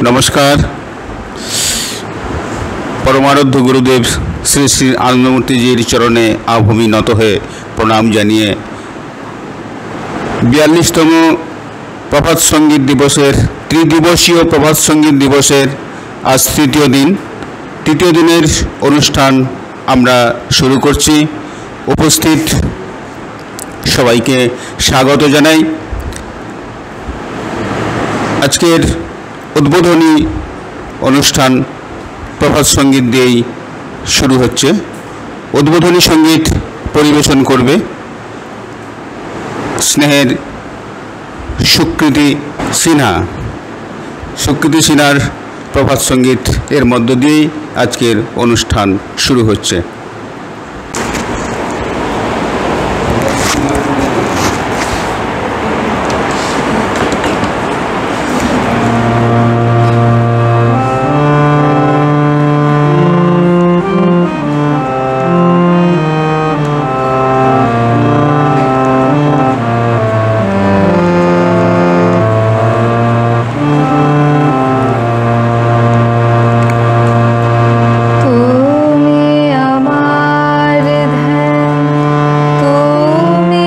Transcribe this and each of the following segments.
नमस्कार। परमाराध्य गुरुदेव श्री श्री आनंदमूर्ति जीर चरणे आभूमि নত হয়ে प्रणाम जानिए 42तम प्रभात संगीत दिवसेर त्रिदिवसीय प्रभात संगीत दिवसेर आज तृतीय दिनेर अनुष्ठान आमरा शुरू करছি। उपस्थित सबाइके स्वागत जानाई। आजकेर उद्बोधनी अनुष्ठान प्रभात संगीत दिएई शुरू होच्छे। उद्बोधनी संगीत परिवेशन करबे स्नेहेर सुकृति सिन्हा। सुकृति सिन्हार प्रभात संगीत एर मध्य दिएई आजकेर अनुष्ठान शुरू होच्छे। তুমি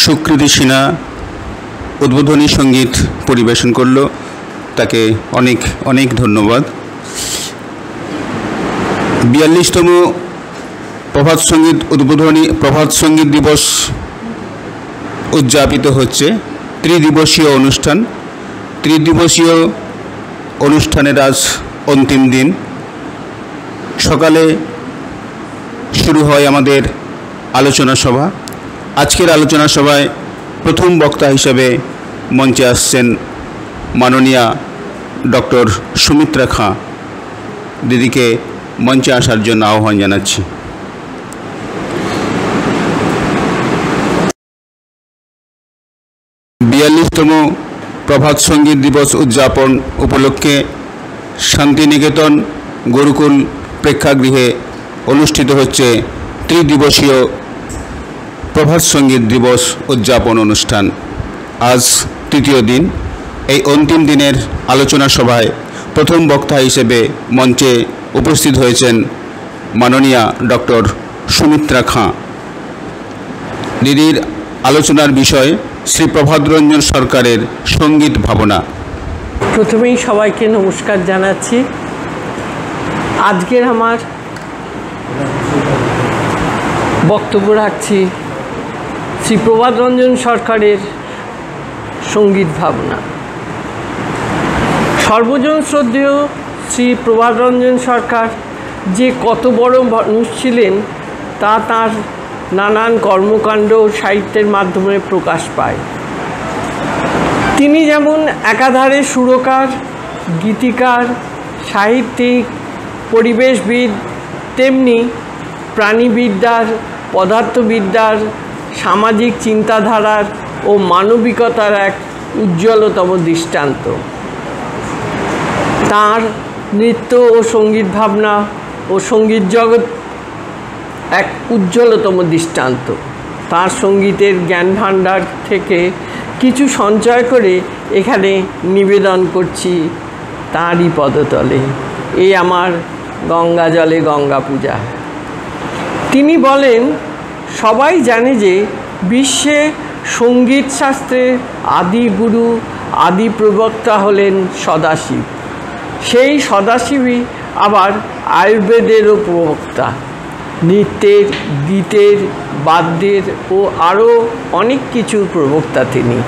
সুকৃতি সিনহা উদ্বোধনী সঙ্গীত পরিবেশন করলো, তাকে অনেক অনেক ধন্যবাদ। 42তম প্রভাত সঙ্গীত দিবস উদযাপিত হচ্ছে। ত্রিদিবসীয় অনুষ্ঠানের আজ অন্তিম দিন। সকালে শুরু হয় আমাদের আলোচনা সভা। আজকের আলোচনা সভায় প্রথম বক্তা হিসেবে মঞ্চে আসছেন মাননীয়া ডক্টর সুমিত্রা খাঁ। দিদিকে মঞ্চে আসার জন্য আহ্বান জানাচ্ছি। তম প্রভাত সঙ্গীত দিবস উদযাপন উপলক্ষে শান্তিনিকেতন গুরুকুল প্রেক্ষাগৃহে অনুষ্ঠিত হচ্ছে ত্রিদিবসীয় প্রভাত সঙ্গীত দিবস উদযাপন অনুষ্ঠান। আজ তৃতীয় দিন। এই অন্তিম দিনের আলোচনা সভায় প্রথম বক্তা হিসেবে মঞ্চে উপস্থিত হয়েছেন মাননীয়া ডক্টর সুমিত্রা খাঁ। দিদির আলোচনার বিষয় শ্রী প্রভাতরঞ্জন সরকারের সঙ্গীত ভাবনা। প্রথমেই সবাইকে নমস্কার জানাচ্ছি। আজকের আমার বক্তব্য রাখছি শ্রী প্রভাতরঞ্জন সরকারের সঙ্গীত ভাবনা। সর্বজন শ্রদ্ধেয় শ্রী প্রভাতরঞ্জন সরকার যে কত বড় মানুষ ছিলেন তা তাঁর নানান কর্মকাণ্ড সাহিত্যের মাধ্যমে প্রকাশ পায়। তিনি যেমন একাধারে সুরকার, গীতিকার, সাহিত্যিক, পরিবেশবিদ, তেমনি প্রাণীবিদ্যার, পদার্থবিদ্যার, সামাজিক চিন্তাধারার ও মানবিকতার এক উজ্জ্বলতম দৃষ্টান্ত। তাঁর নৃত্য ও সঙ্গীত ভাবনা ও সঙ্গীত জগৎ এক উজ্জ্বলতম দৃষ্টান্ত। তাঁর সঙ্গীতের জ্ঞান ভাণ্ডার থেকে কিছু সঞ্চয় করে এখানে নিবেদন করছি তাঁরই পদতলে। এই আমার গঙ্গা জলে গঙ্গা পূজা। তিনি বলেন, সবাই জানে যে বিশ্বে সঙ্গীত শাস্ত্রের আদি গুরু, আদি প্রবক্তা হলেন সদাশিব। সেই সদাশিবই আবার আয়ুর্বেদেরও প্রবক্তা। নৃত্যের, গীতের, বাদ্যের ও আরও অনেক কিছুর প্রবক্তা তিনি।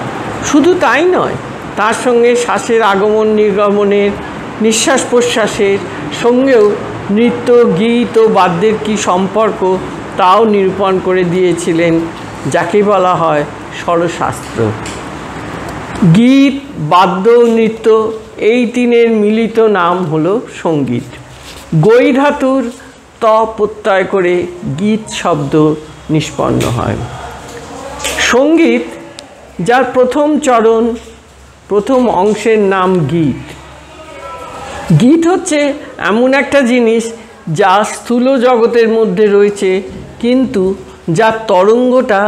শুধু তাই নয়, তার সঙ্গে শ্বাসের আগমন নির্গমনের, নিঃশ্বাস প্রশ্বাসের সঙ্গেও নৃত্য, গীত ও বাদ্যের কী সম্পর্ক তাও নিরূপণ করে দিয়েছিলেন, যাকে বলা হয় স্বরশাস্ত্র। গীত, বাদ্য, নৃত্য এই তিনের মিলিত নাম হলো সঙ্গীত। গৈ ধাতুর ত প্রত্যয় করে গীত শব্দ নিষ্পন্ন হয়। সঙ্গীত, যার প্রথম চরণ, প্রথম অংশের নাম গীত। গীত হচ্ছে এমন একটা জিনিস যা স্থূল জগতের মধ্যে রয়েছে, কিন্তু যার তরঙ্গটা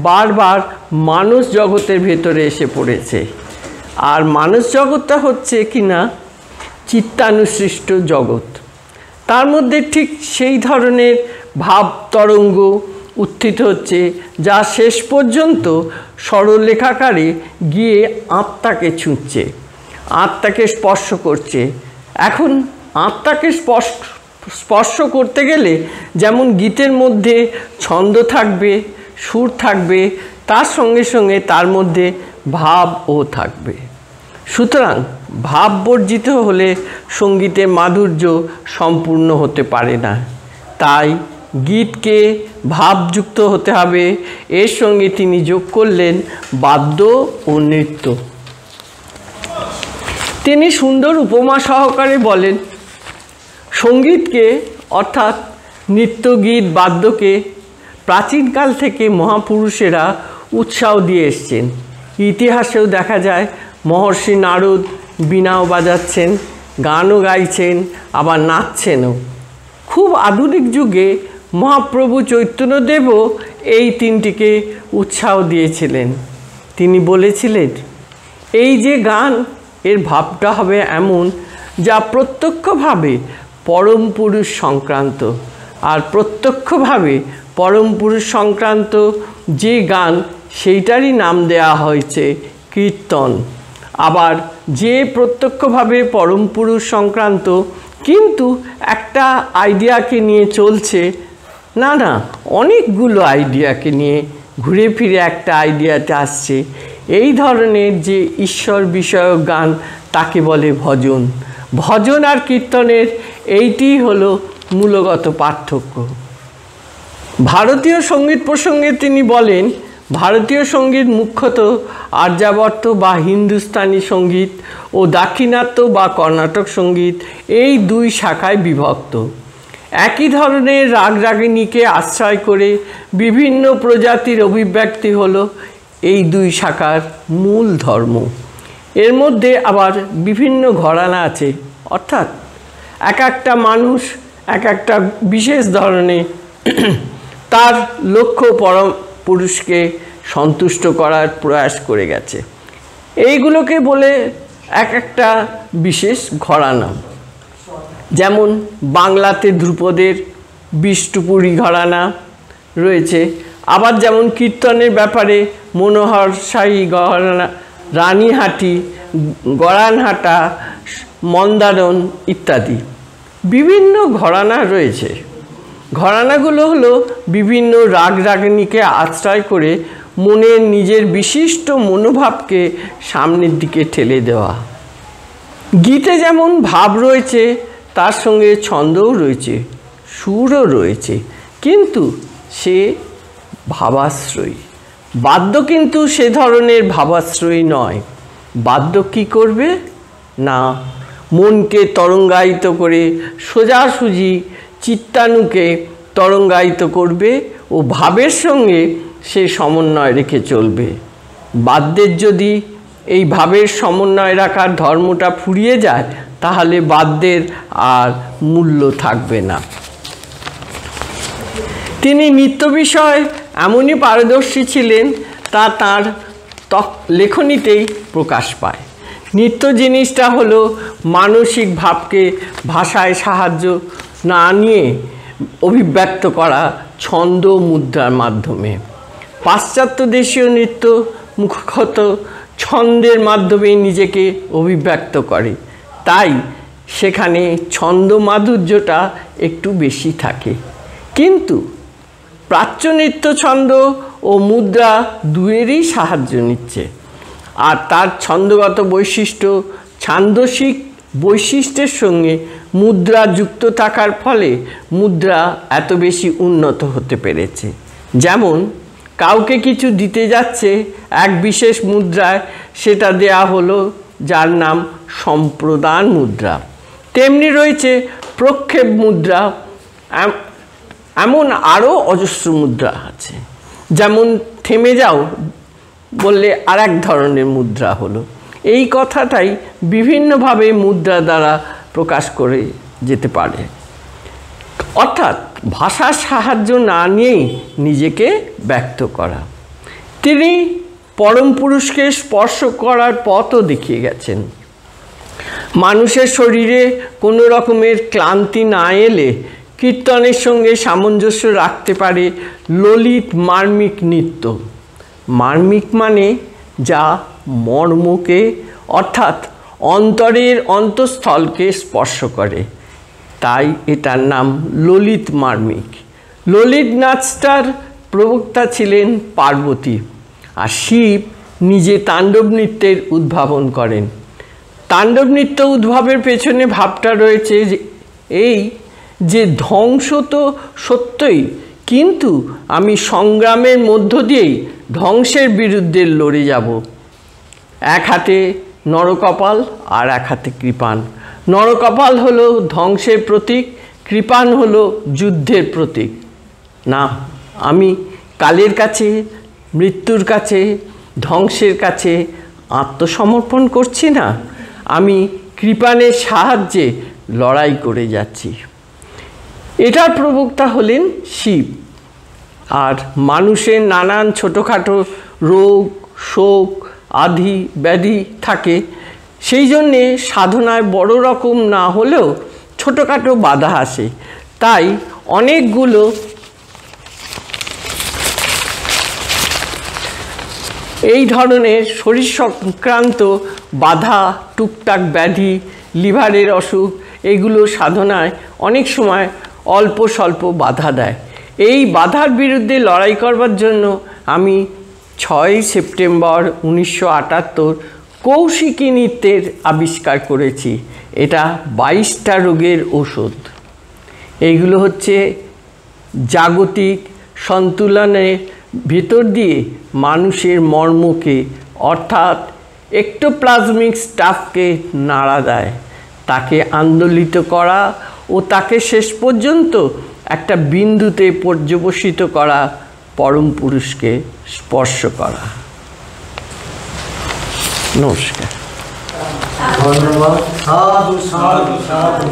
বারবার মানস জগতের ভেতরে এসে পড়েছে। আর মানস জগৎটা হচ্ছে কিনা চিত্তানুসৃষ্ট জগৎ। তার মধ্যে ঠিক সেই ধরনের ভাব তরঙ্গ উত্থিত হচ্ছে, যা শেষ পর্যন্ত সরলরেখাকারে গিয়ে আত্মাকে ছুঁচ্ছে, আত্মাকে স্পর্শ করছে। এখন আত্মাকে স্পর্শ করতে গেলে যেমন গীতের মধ্যে ছন্দ থাকবে, সুর থাকবে, তার সঙ্গে সঙ্গে তার মধ্যে ভাবও থাকবে। সুতরাং ভাব বর্জিত হলে সঙ্গীতের মাধুর্য সম্পূর্ণ হতে পারে না। তাই গীতকে ভাবযুক্ত হতে হবে। এর সঙ্গে তিনি যোগ করলেন বাদ্য ও নৃত্য। তিনি সুন্দর উপমা সহকারে বলেন, সঙ্গীতকে অর্থাৎ নৃত্য, গীত, বাদ্যকে প্রাচীনকাল থেকে মহাপুরুষেরা উৎসাহ দিয়ে এসছেন। ইতিহাসেও দেখা যায় মহর্ষি নারদ বীণাও বাজাচ্ছেন, গানও গাইছেন, আবার নাচছেনও। খুব আধুনিক যুগে মহাপ্রভু চৈতন্যদেবও এই তিনটিকে উৎসাহ দিয়েছিলেন। তিনি বলেছিলেন, এই যে গান, এর ভাবটা হবে এমন যা প্রত্যক্ষভাবে পরম পুরুষ সংক্রান্ত আর প্রত্যক্ষভাবে পরম পুরুষ সংক্রান্ত যে গান সেইটারই নাম দেয়া হয়েছে কীর্তন। আবার যে প্রত্যক্ষভাবে পরম পুরুষ সংক্রান্ত কিন্তু একটা আইডিয়াকে নিয়ে চলছে, না না অনেকগুলো আইডিয়াকে নিয়ে ঘুরে ফিরে একটা আইডিয়াতে আসছে, এই ধরনের যে ঈশ্বর বিষয়ক গান তাকে বলে ভজন। ভজন আর কীর্তনের এইটি হলো মূলগত পার্থক্য। ভারতীয় সঙ্গীত প্রসঙ্গে তিনি বলেন, ভারতীয় সঙ্গীত মুখ্যত আর্যাবর্ত বা হিন্দুস্তানি সঙ্গীত ও দাক্ষিণাত্য বা কর্ণাটক সঙ্গীত এই দুই শাখায় বিভক্ত। একই ধরনের রাগ রাগিণীকে আশ্রয় করে বিভিন্ন প্রজাতির অভিব্যক্তি হলো এই দুই শাখার মূল ধর্ম। এর মধ্যে আবার বিভিন্ন ঘরানা আছে, অর্থাৎ এক একটা মানুষ এক একটা বিশেষ ধরনের তার লক্ষ্য পরম পুরুষকে সন্তুষ্ট করার প্রয়াস করে গেছে। এইগুলোকে বলে এক একটা বিশেষ ঘরানা। যেমন বাংলাতে ধ্রুপদের বিষ্ণুপুরী ঘরানা রয়েছে, আবার যেমন কীর্তনের ব্যাপারে মনোহর শাহী ঘরানা, রানীহাটি, গড়ানহাটা, মন্দারণ ইত্যাদি বিভিন্ন ঘরানা রয়েছে। ঘরানাগুলো হলো বিভিন্ন রাগ রাগিণীকে আশ্রয় করে মনের নিজের বিশিষ্ট মনোভাবকে সামনের দিকে ঠেলে দেওয়া। গীতে যেমন ভাব রয়েছে তার সঙ্গে ছন্দও রয়েছে, সুরও রয়েছে, কিন্তু সে ভাবাশ্রয়ী। বাদ্য কিন্তু সে ধরনের ভাবাশ্রয়ী নয়। বাদ্য কী করবে না, মনকে তরঙ্গায়িত করে সোজাসুজি চিত্তানুকে তরঙ্গায়িত করবে ও ভাবের সঙ্গে সে সমন্বয় রেখে চলবে। বাদ্যের যদি এই ভাবের সমন্বয় রাখার ধর্মটা ফুরিয়ে যায় তাহলে বাদ্যের আর মূল্য থাকবে না। তিনি নৃত্য বিষয়ে এমনই পারদর্শী ছিলেন তা তাঁর লেখনীতেই প্রকাশ পায়। নৃত্য জিনিসটা হলো মানসিক ভাবকে ভাষায় সাহায্য না নিয়ে অভিব্যক্ত করা ছন্দ মুদ্রার মাধ্যমে। পাশ্চাত্য দেশীয় নৃত্য মুখ্যত ছন্দের মাধ্যমে নিজেকে অভিব্যক্ত করে, তাই সেখানে ছন্দ মাধুর্যটা একটু বেশি থাকে। কিন্তু প্রাচ্য নৃত্য ছন্দ ও মুদ্রা দুয়েরই সাহায্য নিচ্ছে, আর তার ছন্দগত বৈশিষ্ট্য ছান্দসিক বৈশিষ্ট্যের সঙ্গে মুদ্রা যুক্ত থাকার ফলে মুদ্রা এত বেশি উন্নত হতে পেরেছে। যেমন কাউকে কিছু দিতে যাচ্ছে এক বিশেষ মুদ্রায়, সেটা দেয়া হলো যার নাম সম্প্রদান মুদ্রা। তেমনি রয়েছে প্রক্ষেপ মুদ্রা, এমন আরও অজস্র মুদ্রা আছে। যেমন থেমে যাও বললে আর এক ধরনের মুদ্রা হলো। এই কথাটাই বিভিন্নভাবে মুদ্রা দ্বারা প্রকাশ করে যেতে পারে, অর্থাৎ ভাষার সাহায্য না নিয়েই নিজেকে ব্যক্ত করা। তিনি পরম পুরুষকে স্পর্শ করার পথও দেখিয়ে গেছেন। মানুষের শরীরে কোনো রকমের ক্লান্তি না এলে কীর্তনের সঙ্গে সামঞ্জস্য রাখতে পারে ললিত মার্মিক নৃত্য। মার্মিক মানে যা মর্মকে অর্থাৎ অন্তরের অন্তঃস্থলকে স্পর্শ করে, তাই এটার নাম ললিত মার্মিক। ললিত নাচটার প্রবক্তা ছিলেন পার্বতী, আর শিব নিজে তাণ্ডব নৃত্যের উদ্ভাবন করেন। তাণ্ডব নৃত্য উদ্ভাবের পেছনে ভাবটা রয়েছে এই যে ধ্বংস তো সত্যই, কিন্তু আমি সংগ্রামের মধ্য দিয়েই ধ্বংসের বিরুদ্ধে লড়ে যাব। এক হাতে নরকপাল আর এক হাতে কৃপাণ। নরকপাল হলো ধ্বংসের প্রতীক, কৃপাণ হলো যুদ্ধের প্রতীক। না, আমি কালের কাছে, মৃত্যুর কাছে, ধ্বংসের কাছে আত্মসমর্পণ করছি না, আমি কৃপাণের সাহায্যে লড়াই করে যাচ্ছি। এটার প্রবক্তা হলেন শিব। আর মানুষের নানান ছোটোখাটো রোগ, শোক, আধি ব্যাধি থাকে, সেই জন্যে সাধনায় বড় রকম না হলেও ছোটোখাটো বাধা আসে। তাই অনেকগুলো এই ধরনের শরীর সংক্রান্ত বাধা, টুকটাক ব্যাধি, লিভারের অসুখ, এগুলো সাধনায় অনেক সময় অল্প স্বল্প বাধা দেয়। এই বাধার বিরুদ্ধে লড়াই করবার জন্য আমি 6 সেপ্টেম্বর 1978 কৌশিকী নৃত্যের আবিষ্কার করেছি। এটা 22টা রোগের ওষুধ। এইগুলো হচ্ছে জাগতিক সন্তুলনের ভিতর দিয়ে মানুষের মর্মকে, অর্থাৎ এক্টোপ্লাজমিক স্টাফকে নাড়া দেয়, তাকে আন্দোলিত করা ও তাকে শেষ পর্যন্ত একটা বিন্দুতে পর্যবসিত করা, পরম পুরুষকে স্পর্শ করা। নমস্কার। ধন্যবাদ। সাধু সাধু সাধু।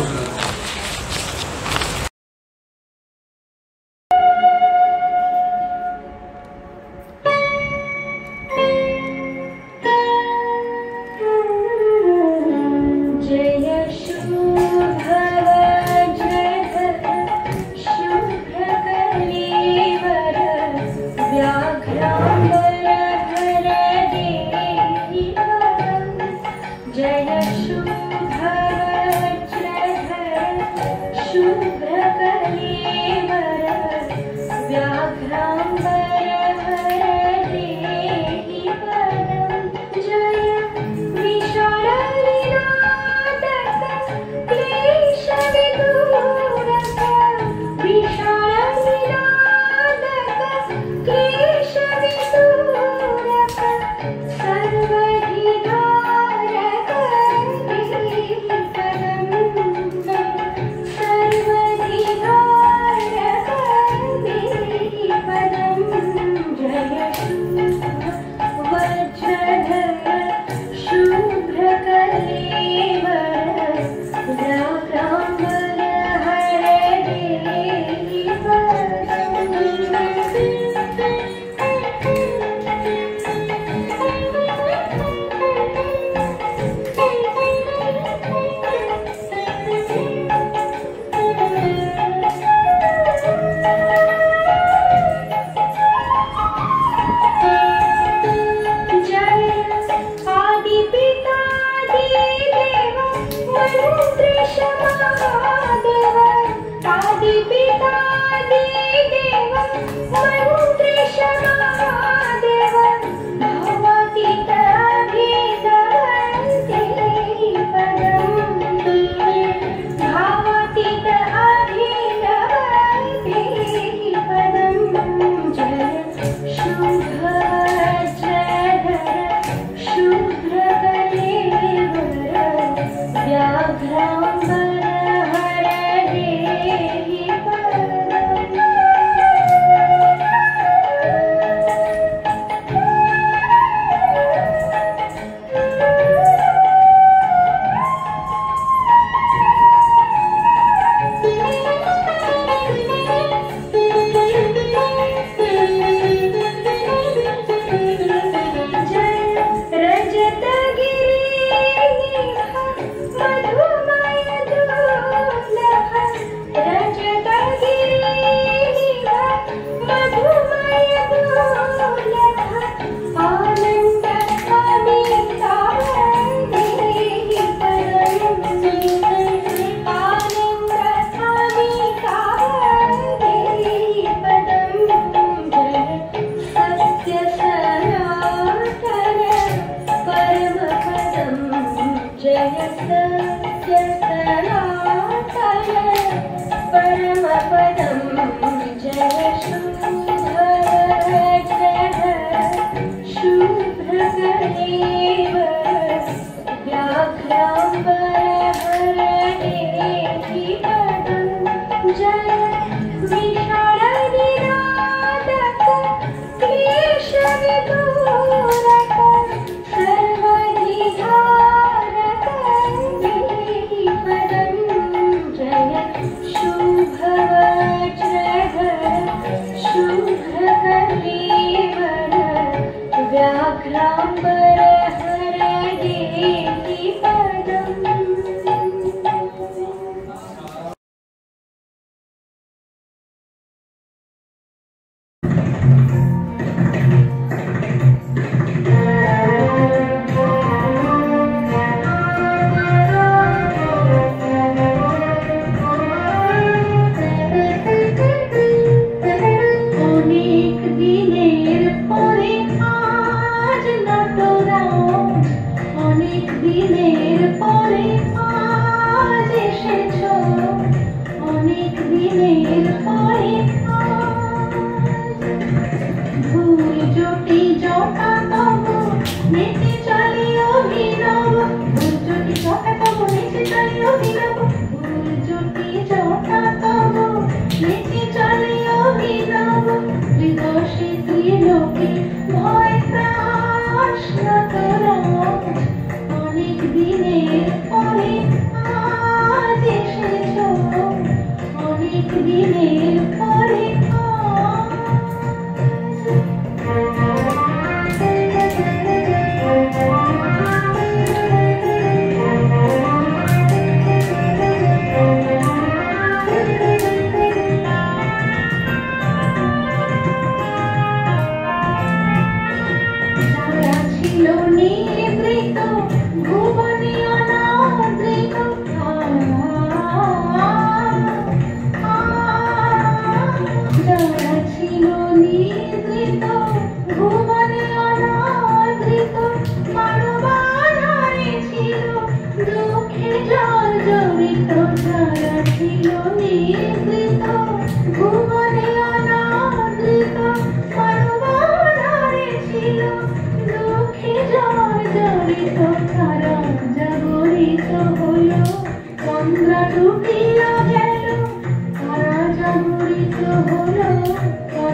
Thank you.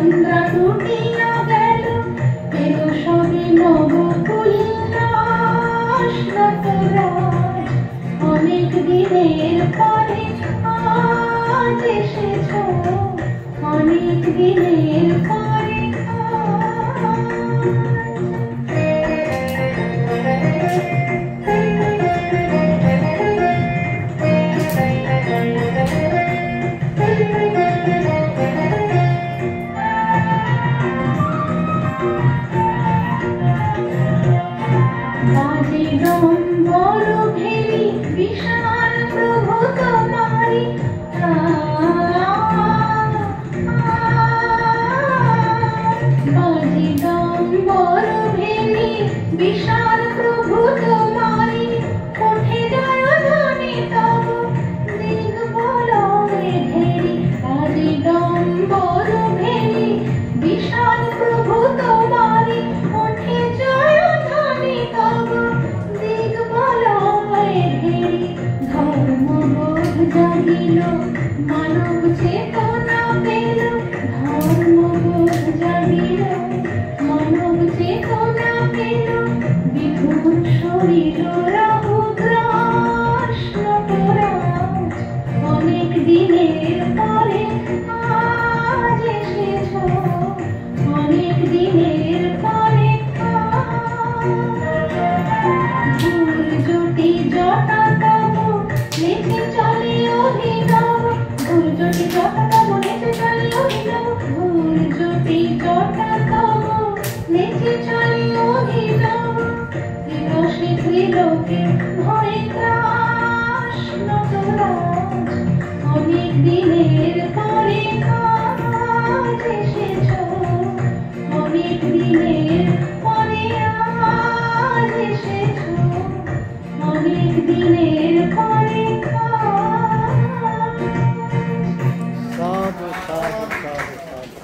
তন্দ্রা টুটিয়া গেল, এলো সবে নব উল্লাস নটরাজ। অনেক দিনের পরে আজ এসেছ, অনেক দিনের পরে বাজে ডম্বর ভেরি বিশাল প্রভু তোমারি, বাজে ডম্বর ভেরি বিশাল প্রভু তোমারি, ওঠে জয় ধ্বনি তব দিগ বলয়ে ঘেরি। বাজে ডম্বর ভেরি বিশাল প্রভু তোমারি, ওঠে জয় ধ্বনি তব দিগ বলয়ে ঘেরি। ধর্মবোধ জাগিল, মানব চেতনা পেল, ধর্মবোধ জাগিল, মানব চেতনা পেল, বিপুল শরীর রাহুগ্রাস নটরাজ। অনেক দিনের পরে আজ এসেছ, অনেক দিনের পরে দুর্জটি জটা তব নেচে চলে অভিনব, দুর্জটি জটা তব নেচে চলে অভিনব, দুর্জটি জটা তব নেচে চলে অভিনব। দিবসে ত্রিলোকে ভয়ে ত্রাস নটরাজ। অনেক দিনের পরে আজ এসেছ, অনেক দিনের পরে আজ এসেছ, অনেক দিনের পরে সাধু সাধু সাধু সাধু।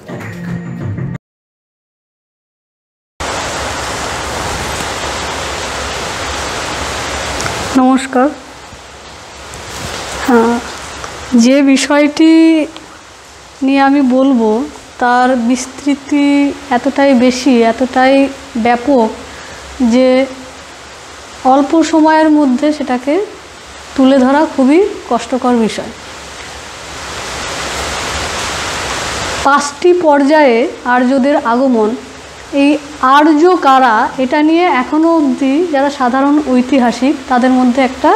নমস্কার। হ্যাঁ, যে বিষয়টি নিয়ে আমি বলবো তার বিস্তৃতি এতটাই বেশি, এতটাই ব্যাপক যে অল্প সময়ের মধ্যে সেটাকে তুলে ধরা খুবই কষ্টকর বিষয়। 5টি পর্যায়ে আর্যদের আগমন, এই আর্য কারা এটা নিয়ে এখনও অবধি যারা সাধারণ ঐতিহাসিক তাদের মধ্যে একটা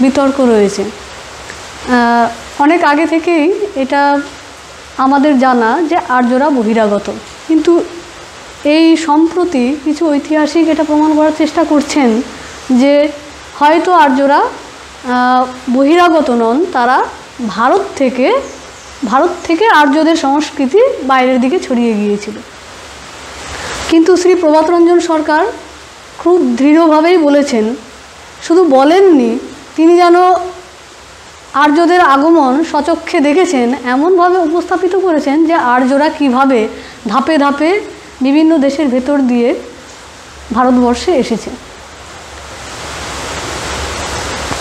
বিতর্ক রয়েছে। অনেক আগে থেকেই এটা আমাদের জানা যে আর্যরা বহিরাগত, কিন্তু এই সম্প্রতি কিছু ঐতিহাসিক এটা প্রমাণ করার চেষ্টা করছেন যে হয়তো আর্যরা বহিরাগত নন, তারা ভারত থেকে আর্যদের সংস্কৃতি বাইরের দিকে ছড়িয়ে গিয়েছিল। কিন্তু শ্রী প্রভাতরঞ্জন সরকার খুব দৃঢ়ভাবেই বলেছেন, শুধু বলেননি, তিনি যেন আর্যদের আগমন স্বচক্ষে দেখেছেন, এমনভাবে উপস্থাপিত করেছেন যে আর্যরা কিভাবে ধাপে ধাপে বিভিন্ন দেশের ভেতর দিয়ে ভারতবর্ষে এসেছে।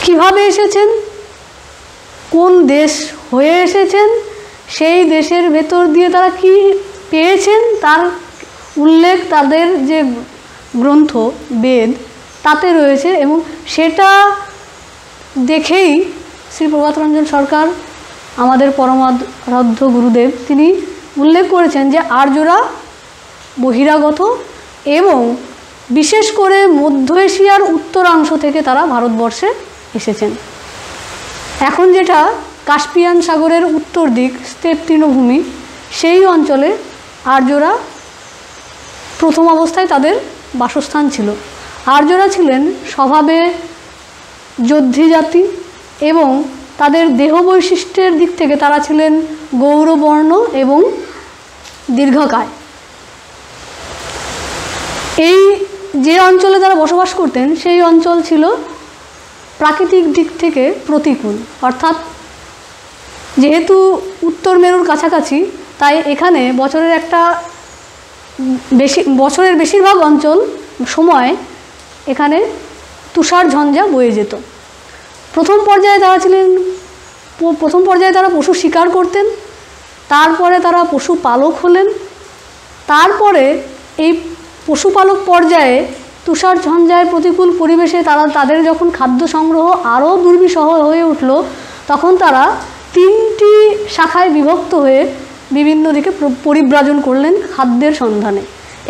কিভাবে এসেছেন, কোন দেশ হয়ে এসেছেন, সেই দেশের ভেতর দিয়ে তারা কি পেয়েছেন তার উল্লেখ তাদের যে গ্রন্থ বেদ তাতে রয়েছে। এবং সেটা দেখেই শ্রী প্রভাতরঞ্জন সরকার, আমাদের পরমারাধ্য গুরুদেব, তিনি উল্লেখ করেছেন যে আর্যরা বহিরাগত এবং বিশেষ করে মধ্য এশিয়ার উত্তরাংশ থেকে তারা ভারতবর্ষে এসেছেন। এখন যেটা কাস্পিয়ান সাগরের উত্তর দিক, স্টেপ তৃণভূমি, সেই অঞ্চলে আর্যরা প্রথম অবস্থায় তাদের বাসস্থান ছিল। আর্যরা ছিলেন স্বভাবে যোদ্ধী জাতি এবং তাদের দেহ বৈশিষ্ট্যের দিক থেকে তারা ছিলেন গৌরবর্ণ এবং দীর্ঘকায়। এই যে অঞ্চলে তারা বসবাস করতেন সেই অঞ্চল ছিল প্রাকৃতিক দিক থেকে প্রতিকূল, অর্থাৎ যেহেতু উত্তর মেরুর কাছাকাছি, তাই এখানে বছরের বেশিরভাগ সময় এখানে তুষার ঝঞ্ঝা বয়ে যেত। প্রথম পর্যায়ে তারা পশু শিকার করতেন, তারপরে তারা পশু পালক হলেন তারপরে এই পশুপালক পর্যায়ে তুষার ঝঞ্ঝায় প্রতিকূল পরিবেশে তাদের যখন খাদ্য সংগ্রহ আরও দুর্বিষহ হয়ে উঠল, তখন তারা 3টি শাখায় বিভক্ত হয়ে বিভিন্ন দিকে পরিব্রাজন করলেন খাদ্যের সন্ধানে।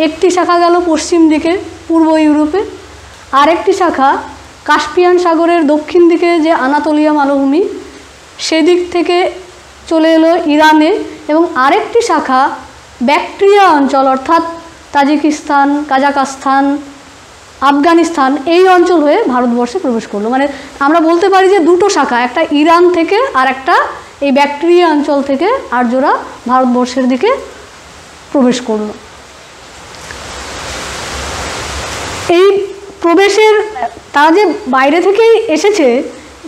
একটি শাখা গেল পশ্চিম দিকে পূর্ব ইউরোপে, আরেকটি শাখা কাস্পিয়ান সাগরের দক্ষিণ দিকে যে আনাতোলিয়া মালভূমি সেদিক থেকে চলে এলো ইরানে, এবং আরেকটি শাখা ব্যাকট্রিয়া অঞ্চল অর্থাৎ তাজিকিস্তান, কাজাকস্তান, আফগানিস্তান এই অঞ্চল হয়ে ভারতবর্ষে প্রবেশ করলো। মানে আমরা বলতে পারি যে দুটো শাখা, একটা ইরান থেকে আর একটা এই ব্যাকট্রিয়া অঞ্চল থেকে আর্যরা ভারতবর্ষের দিকে প্রবেশ করলো। এই প্রবেশের তারা যে বাইরে থেকেই এসেছে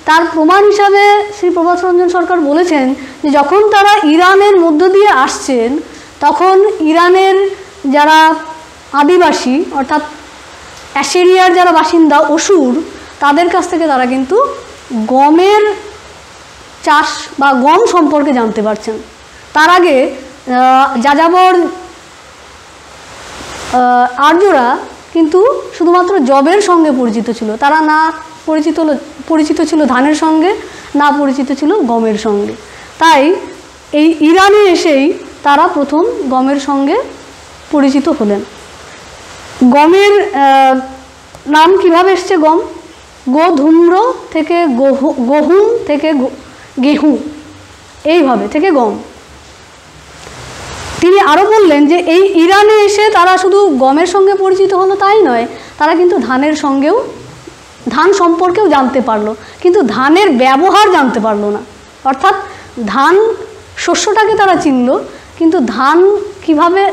তার প্রমাণ হিসাবে শ্রী প্রভাত রঞ্জন সরকার বলেছেন যে যখন তারা ইরানের মধ্য দিয়ে আসছেন তখন ইরানের যারা আদিবাসী অর্থাৎ অ্যাসিরিয়ার যারা বাসিন্দা অসুর, তাদের কাছ থেকে তারা কিন্তু গমের চাষ বা গম সম্পর্কে জানতে পারছেন। তার আগে যাযাবর আর্যরা কিন্তু শুধুমাত্র জবের সঙ্গে পরিচিত ছিল, তারা না পরিচিত ছিল ধানের সঙ্গে, না পরিচিত ছিল গমের সঙ্গে। তাই এই ইরানে এসেই তারা প্রথম গমের সঙ্গে পরিচিত হলেন। গমের নাম কিভাবে এসছে? গম গোধূম্র থেকে গহুম থেকে গেহু, এইভাবে থেকে গম। তিনি আরও বললেন যে এই ইরানে এসে তারা শুধু গমের সঙ্গে পরিচিত হলো তাই নয়, তারা কিন্তু ধান সম্পর্কেও জানতে পারলো, কিন্তু ধানের ব্যবহার জানতে পারলো না। অর্থাৎ ধান শস্যটাকে তারা চিনল, কিন্তু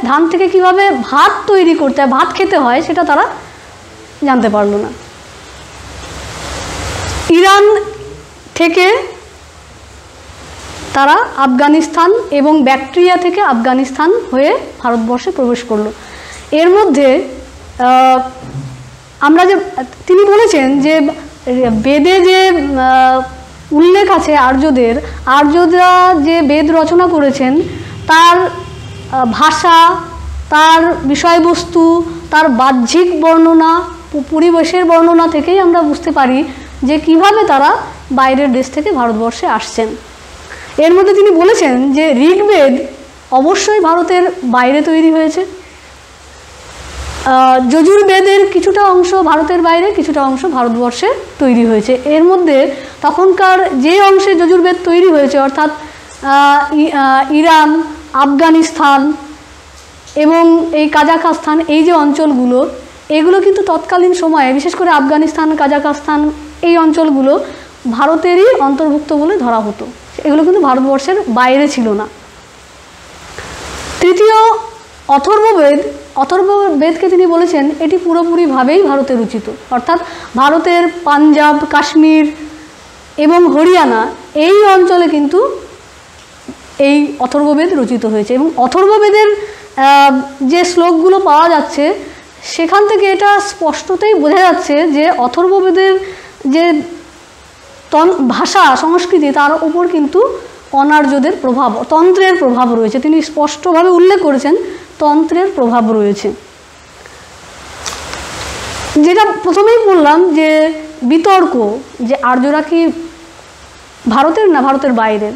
ধান থেকে কিভাবে ভাত তৈরি করতে হয়, ভাত খেতে হয়, সেটা তারা জানতে পারলো না। ইরান থেকে তারা আফগানিস্তান এবং ব্যাকট্রিয়া থেকে আফগানিস্তান হয়ে ভারতবর্ষে প্রবেশ করলো। এর মধ্যে আমরা তিনি বলেছেন যে বেদে যে উল্লেখ আছে আর্যরা যে বেদ রচনা করেছেন তার ভাষা, তার বিষয়বস্তু, তার বাহ্যিক বর্ণনা, পরিবেশের বর্ণনা থেকেই আমরা বুঝতে পারি যে কিভাবে তারা বাইরের দেশ থেকে ভারতবর্ষে আসছেন। এর মধ্যে তিনি বলেছেন যে ঋগ্বেদ অবশ্যই ভারতের বাইরে তৈরি হয়েছে, যজুর্বেদের কিছুটা অংশ ভারতের বাইরে, কিছুটা অংশ ভারতবর্ষে তৈরি হয়েছে। এর মধ্যে তখনকার যে অংশে যজুর্বেদ তৈরি হয়েছে অর্থাৎ ইরান, আফগানিস্তান এবং এই কাজাকস্তান, এই যে অঞ্চলগুলো, এগুলো কিন্তু তৎকালীন সময়ে বিশেষ করে আফগানিস্তান, কাজাকস্তান এই অঞ্চলগুলো ভারতেরই অন্তর্ভুক্ত বলে ধরা হতো, এগুলো কিন্তু ভারতবর্ষের বাইরে ছিল না। তৃতীয় অথর্ববেদকে তিনি বলেছেন এটি পুরোপুরিভাবেই ভারতে রচিত, অর্থাৎ ভারতের পাঞ্জাব, কাশ্মীর এবং হরিয়ানা এই অঞ্চলে কিন্তু এই অথর্ববেদ রচিত হয়েছে। এবং অথর্ববেদের যে শ্লোকগুলো পাওয়া যাচ্ছে সেখান থেকে এটা স্পষ্টতই বোঝা যাচ্ছে যে অথর্ববেদের যে ভাষা সংস্কৃতি তার উপর কিন্তু অনার্যদের প্রভাব, তন্ত্রের প্রভাব রয়েছে। তিনি স্পষ্টভাবে উল্লেখ করেছেন তন্ত্রের প্রভাব রয়েছে। যেটা প্রথমেই বললাম যে বিতর্ক যে আর্যরা কি ভারতের না ভারতের বাইরের,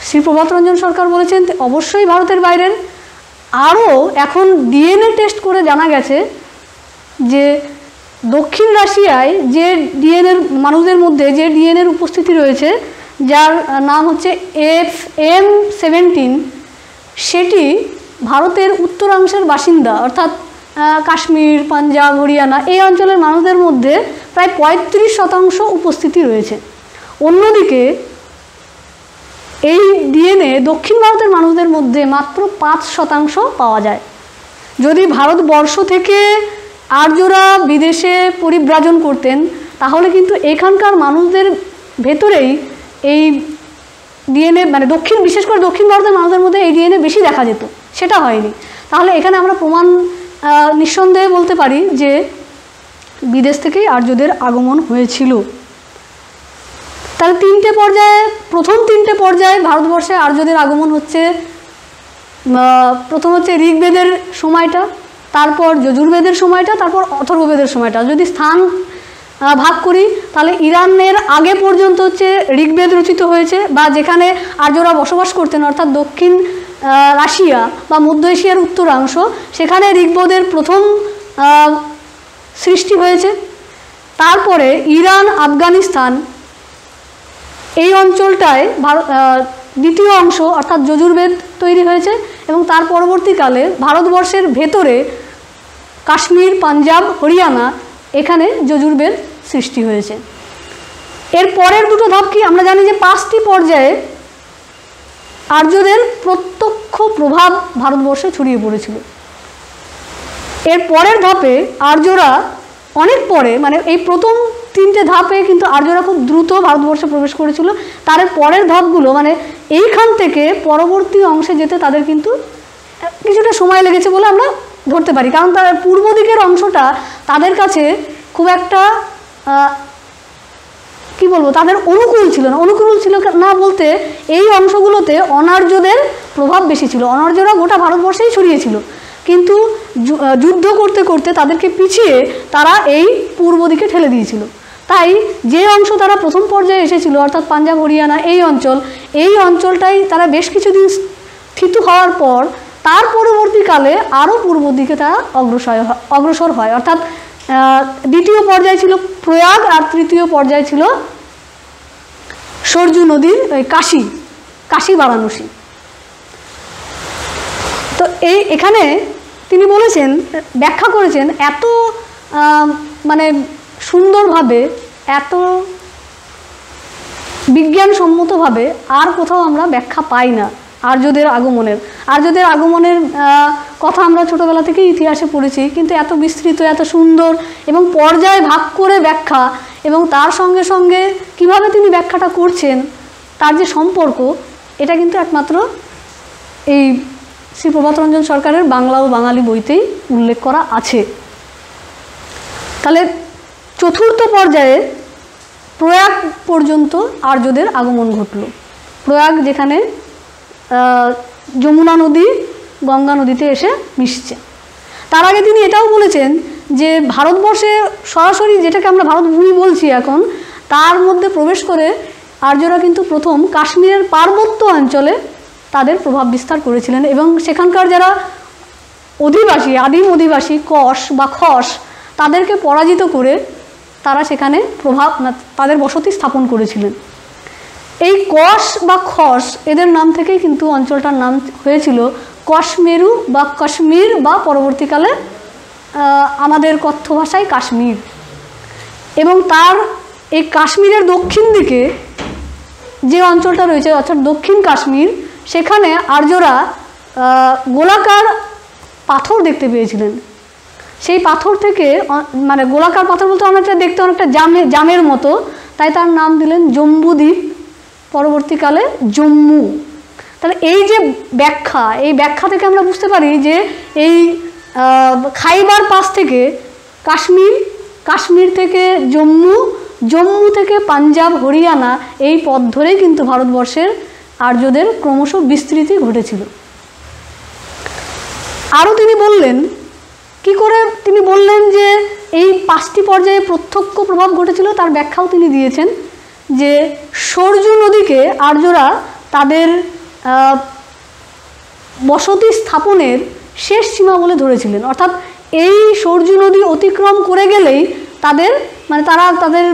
শ্রী প্রভাত রঞ্জন সরকার বলেছেন অবশ্যই ভারতের বাইরের। আরও এখন ডিএনএ টেস্ট করে জানা গেছে যে দক্ষিণ রাশিয়ায় যে ডিএনএর মানুষদের মধ্যে যে ডিএনএর উপস্থিতি রয়েছে যার নাম হচ্ছে FM17, সেটি ভারতের উত্তরাংশের বাসিন্দা অর্থাৎ কাশ্মীর, পাঞ্জাব, হরিয়ানা এই অঞ্চলের মানুষদের মধ্যে প্রায় 35% উপস্থিতি রয়েছে। অন্যদিকে এই ডিএনএ দক্ষিণ ভারতের মানুষদের মধ্যে মাত্র 5% পাওয়া যায়। যদি ভারতবর্ষ থেকে আর্যরা বিদেশে পরিব্রাজন করতেন তাহলে কিন্তু এখানকার মানুষদের ভেতরেই এই ডিএনএ মানে বিশেষ করে দক্ষিণ ভারতের মানুষদের মধ্যে এই ডিএনএ বেশি দেখা যেত, সেটা হয়নি। তাহলে এখানে আমরা প্রমাণ নিঃসন্দেহে বলতে পারি যে বিদেশ থেকেই আর্যদের আগমন হয়েছিল। তাহলে প্রথম তিনটে পর্যায়ে ভারতবর্ষে আর্যদের আগমন হচ্ছে প্রথম হচ্ছে ঋগ্বেদের সময়টা, তারপর যজুর্বেদের সময়টা, তারপর অথর্ববেদের সময়টা। যদি স্থান ভাগ করি তাহলে ইরানের আগে পর্যন্ত হচ্ছে ঋগ্বেদ রচিত হয়েছে, বা যেখানে আর্যরা বসবাস করতেন অর্থাৎ দক্ষিণ রাশিয়া বা মধ্য এশিয়ার উত্তরাংশ, সেখানে ঋগ্বেদের প্রথম সৃষ্টি হয়েছে। তারপরে ইরান, আফগানিস্তান এই অঞ্চলটায় দ্বিতীয় অংশ অর্থাৎ যজুর্বেদ তৈরি হয়েছে, এবং তার পরবর্তীকালে ভারতবর্ষের ভেতরে কাশ্মীর, পাঞ্জাব, হরিয়ানা এখানে যজুর্বেদ সৃষ্টি হয়েছে। এর পরের দুটো ধাপ কি? আমরা জানি যে 5টি পর্যায়ে আর্যদের প্রত্যক্ষ প্রভাব ভারতবর্ষে ছড়িয়ে পড়েছিল। এর পরের ধাপে আর্যরা অনেক পরে, মানে এই প্রথম 3টে ধাপে কিন্তু আর্যরা খুব দ্রুত ভারতবর্ষে প্রবেশ করেছিল। তার পরের ধাপগুলো মানে এইখান থেকে পরবর্তী অংশে যেতে তাদের কিন্তু কিছুটা সময় লেগেছে বলে আমরা ধরতে পারি, কারণ তার পূর্ব দিকের অংশটা তাদের কাছে খুব একটা কি বলবো, তাদের অনুকূল ছিল না। অনুকূল ছিল না বলতে এই অংশগুলোতে অনার্যদের প্রভাব বেশি ছিল। অনার্যরা গোটা ভারতবর্ষেই ছড়িয়েছিল, কিন্তু যুদ্ধ করতে করতে তাদেরকে পিছিয়ে তারা এই পূর্ব দিকে ঠেলে দিয়েছিল। তাই যে অংশ তারা প্রথম পর্যায়ে এসেছিল অর্থাৎ পাঞ্জাব, হরিয়ানা এই অঞ্চলটাই তারা বেশ কিছুদিন স্থিত হওয়ার পর তার পরবর্তীকালে আরও পূর্ব দিকে তারা অগ্রসর হয়। অর্থাৎ দ্বিতীয় পর্যায় ছিল প্রয়াগ, আর তৃতীয় পর্যায় ছিল সরজু নদীর কাশী বারাণসী। তো এখানে তিনি বলেছেন, ব্যাখ্যা করেছেন এত মানে সুন্দরভাবে, এত বিজ্ঞানসম্মতভাবে আর কোথাও আমরা ব্যাখ্যা পাই না আর্যদের আগমনের কথা আমরা ছোটোবেলা থেকেই ইতিহাসে পড়েছি, কিন্তু এত বিস্তৃত, এত সুন্দর এবং পর্যায়ে ভাগ করে ব্যাখ্যা, এবং তার সঙ্গে সঙ্গে কিভাবে তিনি ব্যাখ্যাটা করছেন তার যে সম্পর্ক, এটা কিন্তু একমাত্র এই শ্রী প্রভাতরঞ্জন সরকারের বাংলা ও বাঙালি বইতেই উল্লেখ করা আছে। তাহলে চতুর্থ পর্যায়ে প্রয়াগ পর্যন্ত আর্যদের আগমন ঘটল। প্রয়াগ যেখানে যমুনা নদী গঙ্গা নদীতে এসে মিশছে। তার আগে তিনি এটাও বলেছেন যে ভারতবর্ষে সরাসরি, যেটাকে আমরা ভারতভূমি বলছি এখন, তার মধ্যে প্রবেশ করে আর্যরা কিন্তু প্রথম কাশ্মীরের পার্বত্য অঞ্চলে তাদের প্রভাব বিস্তার করেছিলেন, এবং সেখানকার যারা আদিম অধিবাসী কশ বা খস, তাদেরকে পরাজিত করে তারা সেখানে তাদের বসতি স্থাপন করেছিলেন। এই কশ বা খস এদের নাম থেকেই কিন্তু অঞ্চলটার নাম হয়েছিল কশমেরু বা কাশ্মীর, বা পরবর্তীকালে আমাদের কথ্য ভাষায় কাশ্মীর। এবং তার এই কাশ্মীরের দক্ষিণ দিকে যে অঞ্চলটা রয়েছে অর্থাৎ দক্ষিণ কাশ্মীর, সেখানে আর্যরা গোলাকার পাথর দেখতে পেয়েছিলেন। সেই পাথর থেকে, মানে গোলাকার পাথর বলতে অনেকটা দেখতে অনেকটা জামের মতো, তাই তার নাম দিলেন জম্বুদ্বীপ, পরবর্তীকালে জম্মু। তাহলে এই যে ব্যাখ্যা, এই ব্যাখ্যা থেকে আমরা বুঝতে পারি যে এই খাইবার পাস থেকে কাশ্মীর থেকে জম্মু থেকে পাঞ্জাব, হরিয়ানা এই পথ ধরেই কিন্তু ভারতবর্ষের আর্যদের ক্রমশ বিস্তৃতি ঘটেছিল। আরও তিনি বললেন, কি করে তিনি বললেন যে এই 5টি পর্যায়ে প্রত্যক্ষ প্রভাব ঘটেছিল, তার ব্যাখ্যাও তিনি দিয়েছেন যে সরজু নদীকে আর্যরা তাদের বসতি স্থাপনের শেষ সীমা বলে ধরেছিলেন। অর্থাৎ এই সরজু নদী অতিক্রম করে গেলেই তাদের তাদের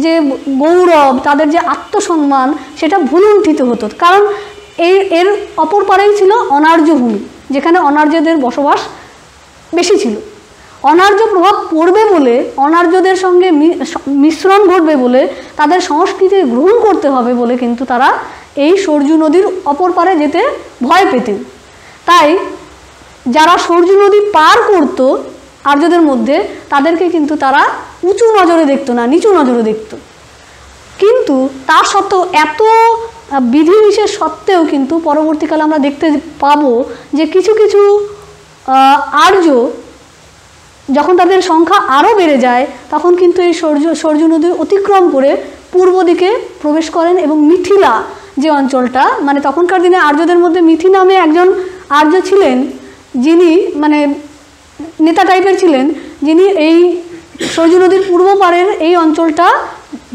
যে গৌরব, তাদের যে আত্মসম্মান, সেটা ভুলুণ্ঠিত হতো। কারণ এর অপর পারেই ছিল অনার্য ভূমি, যেখানে অনার্যদের বসবাস বেশি ছিল। অনার্য প্রভাব পড়বে বলে, অনার্যদের সঙ্গে মিশ্রণ ঘটবে বলে, তাদের সংস্কৃতি গ্রহণ করতে হবে বলে কিন্তু তারা এই সরজু নদীর অপর পারে যেতে ভয় পেতেন। তাই যারা সরজু নদী পার করত আর্যদের মধ্যে, তাদেরকে কিন্তু তারা উঁচু নজরে দেখতো না, নিচু নজরে দেখত। কিন্তু তা সত্ত্বেও, এত বিধিনিষেধ সত্ত্বেও কিন্তু পরবর্তীকালে আমরা দেখতে পাবো যে কিছু কিছু আর্য যখন তাদের সংখ্যা আরও বেড়ে যায়, তখন কিন্তু এই সরজু নদী অতিক্রম করে পূর্ব দিকে প্রবেশ করেন, এবং মিথিলা যে অঞ্চলটা, মানে তখনকার দিনে আর্যদের মধ্যে মিথি নামে একজন আর্য ছিলেন যিনি মানে নেতা টাইপের ছিলেন, যিনি এই সরজু নদীর পূর্ব পাড়ের এই অঞ্চলটা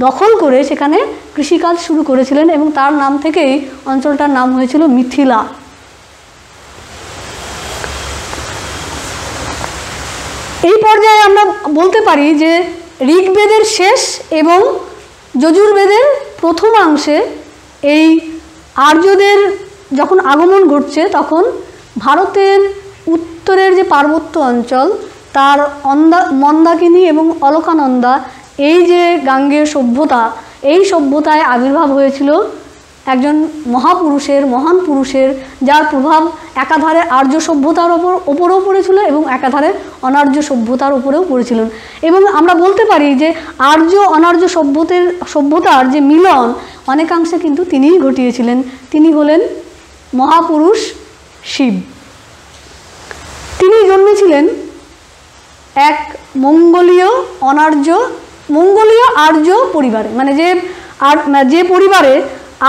দখল করে সেখানে কৃষিকাজ শুরু করেছিলেন এবং তার নাম থেকেই অঞ্চলটার নাম হয়েছিল মিথিলা। এই পর্যায়ে আমরা বলতে পারি যে ঋগ্বেদের শেষ এবং যজুর্বেদের প্রথমাংশে এই আর্যদের যখন আগমন ঘটছে তখন ভারতের উত্তরের যে পার্বত্য অঞ্চল তার মন্দাকিনী এবং অলকানন্দা এই যে গাঙ্গেয় সভ্যতা, এই সভ্যতায় আবির্ভাব হয়েছিল একজন মহাপুরুষের, মহান পুরুষের, যার প্রভাব একাধারে আর্য সভ্যতার ওপরেও পড়েছিল এবং একাধারে অনার্য সভ্যতার উপরেও পড়েছিলেন। এবং আমরা বলতে পারি যে আর্য অনার্য সভ্যতার যে মিলন অনেকাংশে কিন্তু তিনিই ঘটিয়েছিলেন। তিনি হলেন মহাপুরুষ শিব। তিনি জন্মেছিলেন এক মঙ্গোলীয় আর্য পরিবারে, মানে যে পরিবারে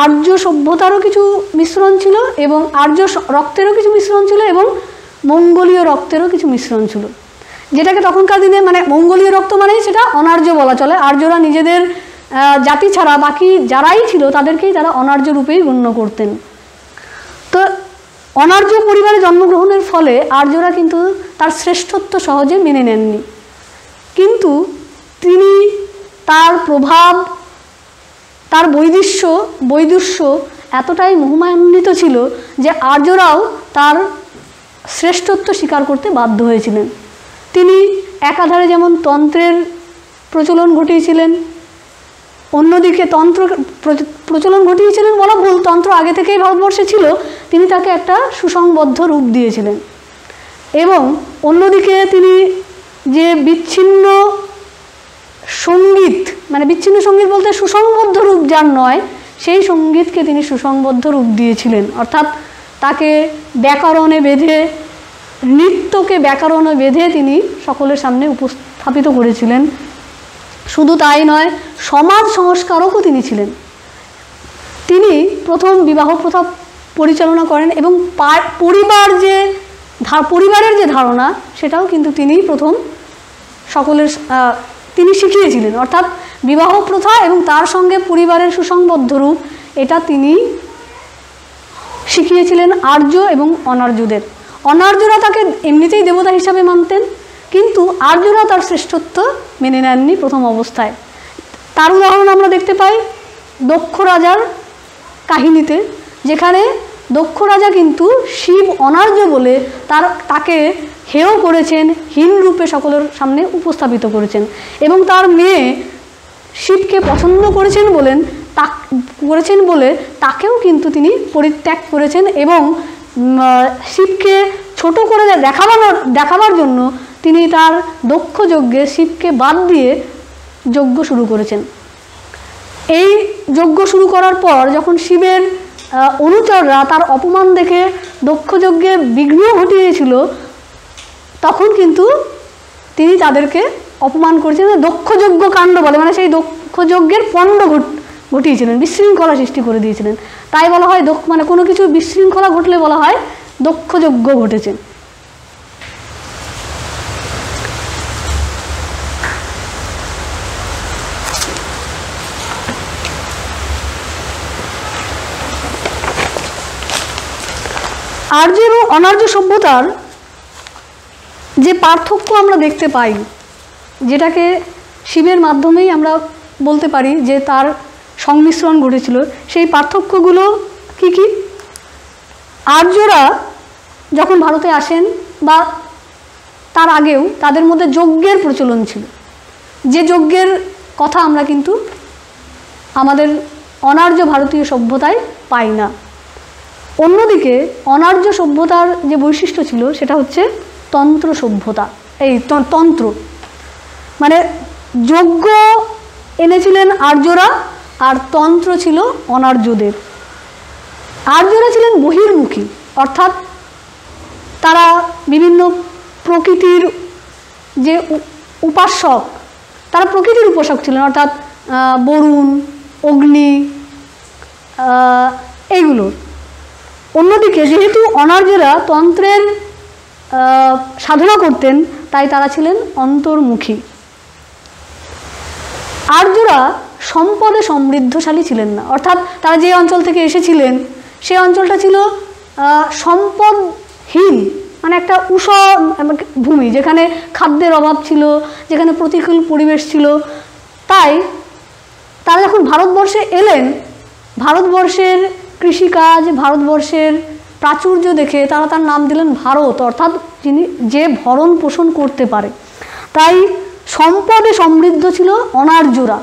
আর্য সভ্যতারও কিছু মিশ্রণ ছিল এবং আর্য রক্তেরও কিছু মিশ্রণ ছিল এবং মঙ্গোলীয় রক্তেরও কিছু মিশ্রণ ছিল, যেটাকে তখনকার দিনে মানে মঙ্গোলীয় রক্ত মানেই সেটা অনার্য বলা চলে। আর্যরা নিজেদের জাতি ছাড়া বাকি যারাই ছিল তাদেরকেই তারা অনার্য রূপেই গণ্য করতেন। তো অনার্য পরিবারে জন্মগ্রহণের ফলে আর্যরা কিন্তু তার শ্রেষ্ঠত্ব সহজে মেনে নেননি, কিন্তু তিনি তার প্রভাব, তার বৈদুষ্য এতটাই মহিমান্বিত ছিল যে আর্যরাও তার শ্রেষ্ঠত্ব স্বীকার করতে বাধ্য হয়েছিলেন। তিনি একাধারে যেমন তন্ত্রের প্রচলন ঘটিয়েছিলেন, অন্যদিকে তন্ত্র প্রচলন ঘটিয়েছিলেন বলা ভুল, তন্ত্র আগে থেকেই ভারতবর্ষে ছিল, তিনি তাকে একটা সুসংবদ্ধ রূপ দিয়েছিলেন। এবং অন্যদিকে তিনি যে বিচ্ছিন্ন সঙ্গীত, মানে বিচ্ছিন্ন সঙ্গীত বলতে সুসংবদ্ধ রূপ যার নয়, সেই সঙ্গীতকে তিনি সুসংবদ্ধ রূপ দিয়েছিলেন। অর্থাৎ তাকে ব্যাকরণে বেঁধে, নৃত্যকে ব্যাকরণে বেঁধে তিনি সকলের সামনে উপস্থাপিত করেছিলেন। শুধু তাই নয়, সমাজ সংস্কারকও তিনি ছিলেন। তিনি প্রথম বিবাহ প্রথা পরিচালনা করেন এবং পরিবারের যে ধারণা সেটাও কিন্তু তিনিই প্রথম তিনি শিখিয়েছিলেন। অর্থাৎ বিবাহ প্রথা এবং তার সঙ্গে পরিবারের সুসংবদ্ধ রূপ, এটা তিনি শিখিয়েছিলেন আর্য এবং অনার্যদের। অনার্যরা তাকে এমনিতেই দেবতা হিসাবে মানতেন, কিন্তু আর্যরা তার শ্রেষ্ঠত্ব মেনে নেননি প্রথম অবস্থায়। তার উদাহরণ আমরা দেখতে পাই দক্ষ রাজার কাহিনীতে, যেখানে দক্ষ রাজা কিন্তু শিব অনার্য বলে তাকে হেয় করেছেন, হীন রূপে সকলের সামনে উপস্থাপিত করেছেন এবং তার মেয়ে শিবকে পছন্দ করেছেন বলে তাকেও কিন্তু তিনি পরিত্যাগ করেছেন এবং শিবকে ছোট করে দেখাবার জন্য তিনি তার দক্ষ যজ্ঞে শিবকে বাদ দিয়ে যজ্ঞ শুরু করেছেন। এই যজ্ঞ শুরু করার পর যখন শিবের অনুচররা তার অপমান দেখে দক্ষ যজ্ঞে বিঘ্ন ঘটিয়েছিল, তখন কিন্তু তিনি তাদেরকে অপমান করেছেন, দক্ষ যজ্ঞ কাণ্ড বলে, মানে সেই দক্ষ যজ্ঞের পণ্ড ঘটিয়েছিলেন, বিশৃঙ্খলা সৃষ্টি করে দিয়েছিলেন। তাই বলা হয় মানে কোনো কিছু বিশৃঙ্খলা ঘটলে বলা হয় দক্ষ যজ্ঞ ঘটেছে। আর্য এবং অনার্য সভ্যতার যে পার্থক্য আমরা দেখতে পাই, যেটাকে শিবের মাধ্যমেই আমরা বলতে পারি যে তার সংমিশ্রণ ঘটেছিল, সেই পার্থক্যগুলো কি কি? আর্যরা যখন ভারতে আসেন বা তার আগেও তাদের মধ্যে যজ্ঞের প্রচলন ছিল, যে যজ্ঞের কথা আমরা কিন্তু আমাদের অনার্য ভারতীয় সভ্যতায় পাই না। অন্যদিকে অনার্য সভ্যতার যে বৈশিষ্ট্য ছিল সেটা হচ্ছে তন্ত্র সভ্যতা। এই তন্ত্র মানে যজ্ঞ এনেছিলেন আর্যরা, আর তন্ত্র ছিল অনার্যদের। আর্যরা ছিলেন বহির্মুখী, অর্থাৎ তারা বিভিন্ন প্রকৃতির যে উপাসক, তারা প্রকৃতির উপাসক ছিলেন, অর্থাৎ বরুণ, অগ্নি, এইগুলো। অন্যদিকে যেহেতু অনার্যরা তন্ত্রের সাধনা করতেন, তাই তারা ছিলেন অন্তর্মুখী। আর্যরা সম্পদে সমৃদ্ধশালী ছিলেন না, অর্থাৎ তারা যে অঞ্চল থেকে এসেছিলেন সেই অঞ্চলটা ছিল সম্পদহীন, মানে একটা ভূমি, যেখানে খাদ্যের অভাব ছিল, যেখানে প্রতিকূল পরিবেশ ছিল। তাই তারা যখন ভারতবর্ষে এলেন, ভারতবর্ষের কৃষিকাজ, ভারতবর্ষের প্রাচুর্য দেখে তারা তার নাম দিলেন ভারত, অর্থাৎ যিনি যে ভরণ পোষণ করতে পারে। তাই সম্পদে সমৃদ্ধ ছিল অনার্যরা।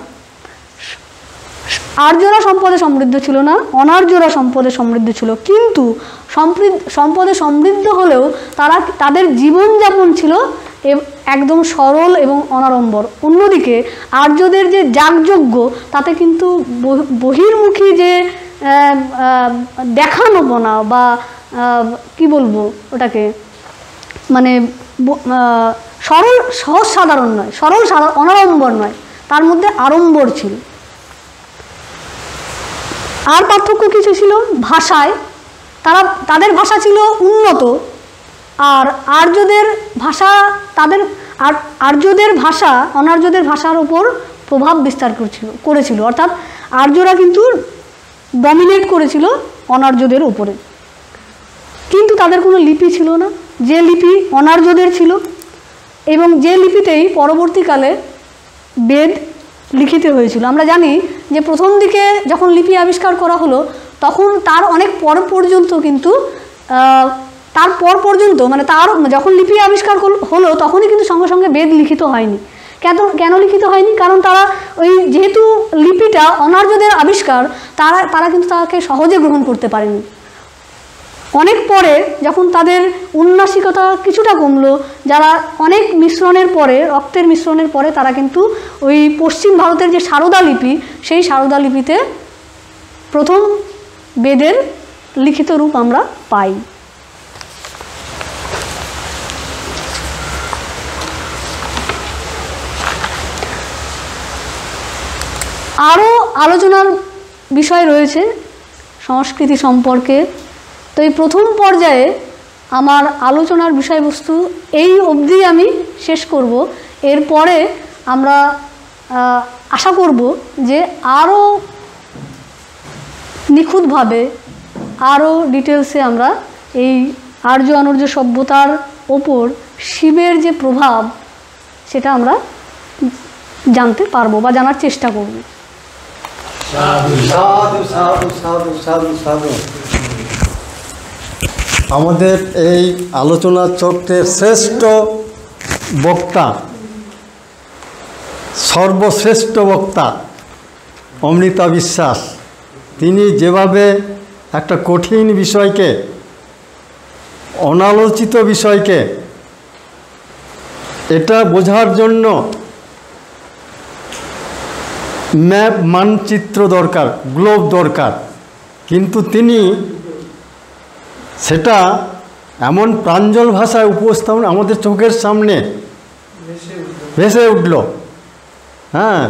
আর্যরা সম্পদে সমৃদ্ধ ছিল না, অনার্যরা সম্পদে সমৃদ্ধ ছিল। কিন্তু সম্পদে সমৃদ্ধ হলেও তাদের জীবনযাপন ছিল একদম সরল এবং অনাড়ম্বর। অন্যদিকে আর্যদের যে যাগযজ্ঞ, তাতে কিন্তু বহির্মুখী যে দেখানোপনা বা কি বলবো ওটাকে, মানে সরল সহজ সাধারণ নয়, সরল অনাড়ম্বর নয়, তার মধ্যে আড়ম্বর ছিল। আর পার্থক্য কিছু ছিল ভাষায়, তাদের ভাষা ছিল উন্নত, আর আর্যদের ভাষা আর্যদের ভাষা অনার্যদের ভাষার উপর প্রভাব বিস্তার করেছিল, অর্থাৎ আর্যরা কিন্তু ডমিনেট করেছিল অনার্যদের উপরে। কিন্তু তাদের কোনো লিপি ছিল না, যে লিপি অনার্যদের ছিল, এবং যে লিপিতেই পরবর্তীকালে বেদ লিখিত হয়েছিল। আমরা জানি যে প্রথম দিকে যখন লিপি আবিষ্কার করা হলো, তখন তার অনেক পর পর্যন্ত কিন্তু মানে তার যখন লিপি আবিষ্কার হলো তখনই কিন্তু সঙ্গে সঙ্গে বেদ লিখিত হয়নি। কেন লিখিত হয়নি? কারণ তারা যেহেতু লিপিটা অনার্যদের আবিষ্কার, তারা কিন্তু তাকে সহজে গ্রহণ করতে পারেনি। অনেক পরে যখন তাদের উন্নাসিকতা কিছুটা কমলো, যারা অনেক মিশ্রণের পরে, রক্তের মিশ্রণের পরে, তারা কিন্তু ওই পশ্চিম ভারতের যে সারদা লিপি, সেই সারদা লিপিতে প্রথম বেদের লিখিত রূপ আমরা পাই। আরও আলোচনার বিষয় রয়েছে সংস্কৃতি সম্পর্কে। তো এই প্রথম পর্যায়ে আমার আলোচনার বিষয়বস্তু এই অবধি আমি শেষ করব। এরপরে আমরা আশা করব যে আরও নিখুঁতভাবে, আরও ডিটেলসে আমরা এই আর্য অনার্য সভ্যতার ওপর শিবের যে প্রভাব, সেটা আমরা জানতে পারবো বা জানার চেষ্টা করব। সাধু সাধু সাধু সাধু সাধু। আমাদের এই আলোচনা চক্রের শ্রেষ্ঠ বক্তা, সর্বশ্রেষ্ঠ বক্তা অমৃতা বিশ্বাস, তিনি যেভাবে একটা কঠিন বিষয়কে, অনালোচিত বিষয়কে এটা বোঝার জন্য ম্যাপ, মানচিত্র দরকার, গ্লোব দরকার, কিন্তু তিনি সেটা এমন প্রাঞ্জল ভাষায় উপস্থাপন আমাদের চোখের সামনে ভেসে উঠল। হ্যাঁ,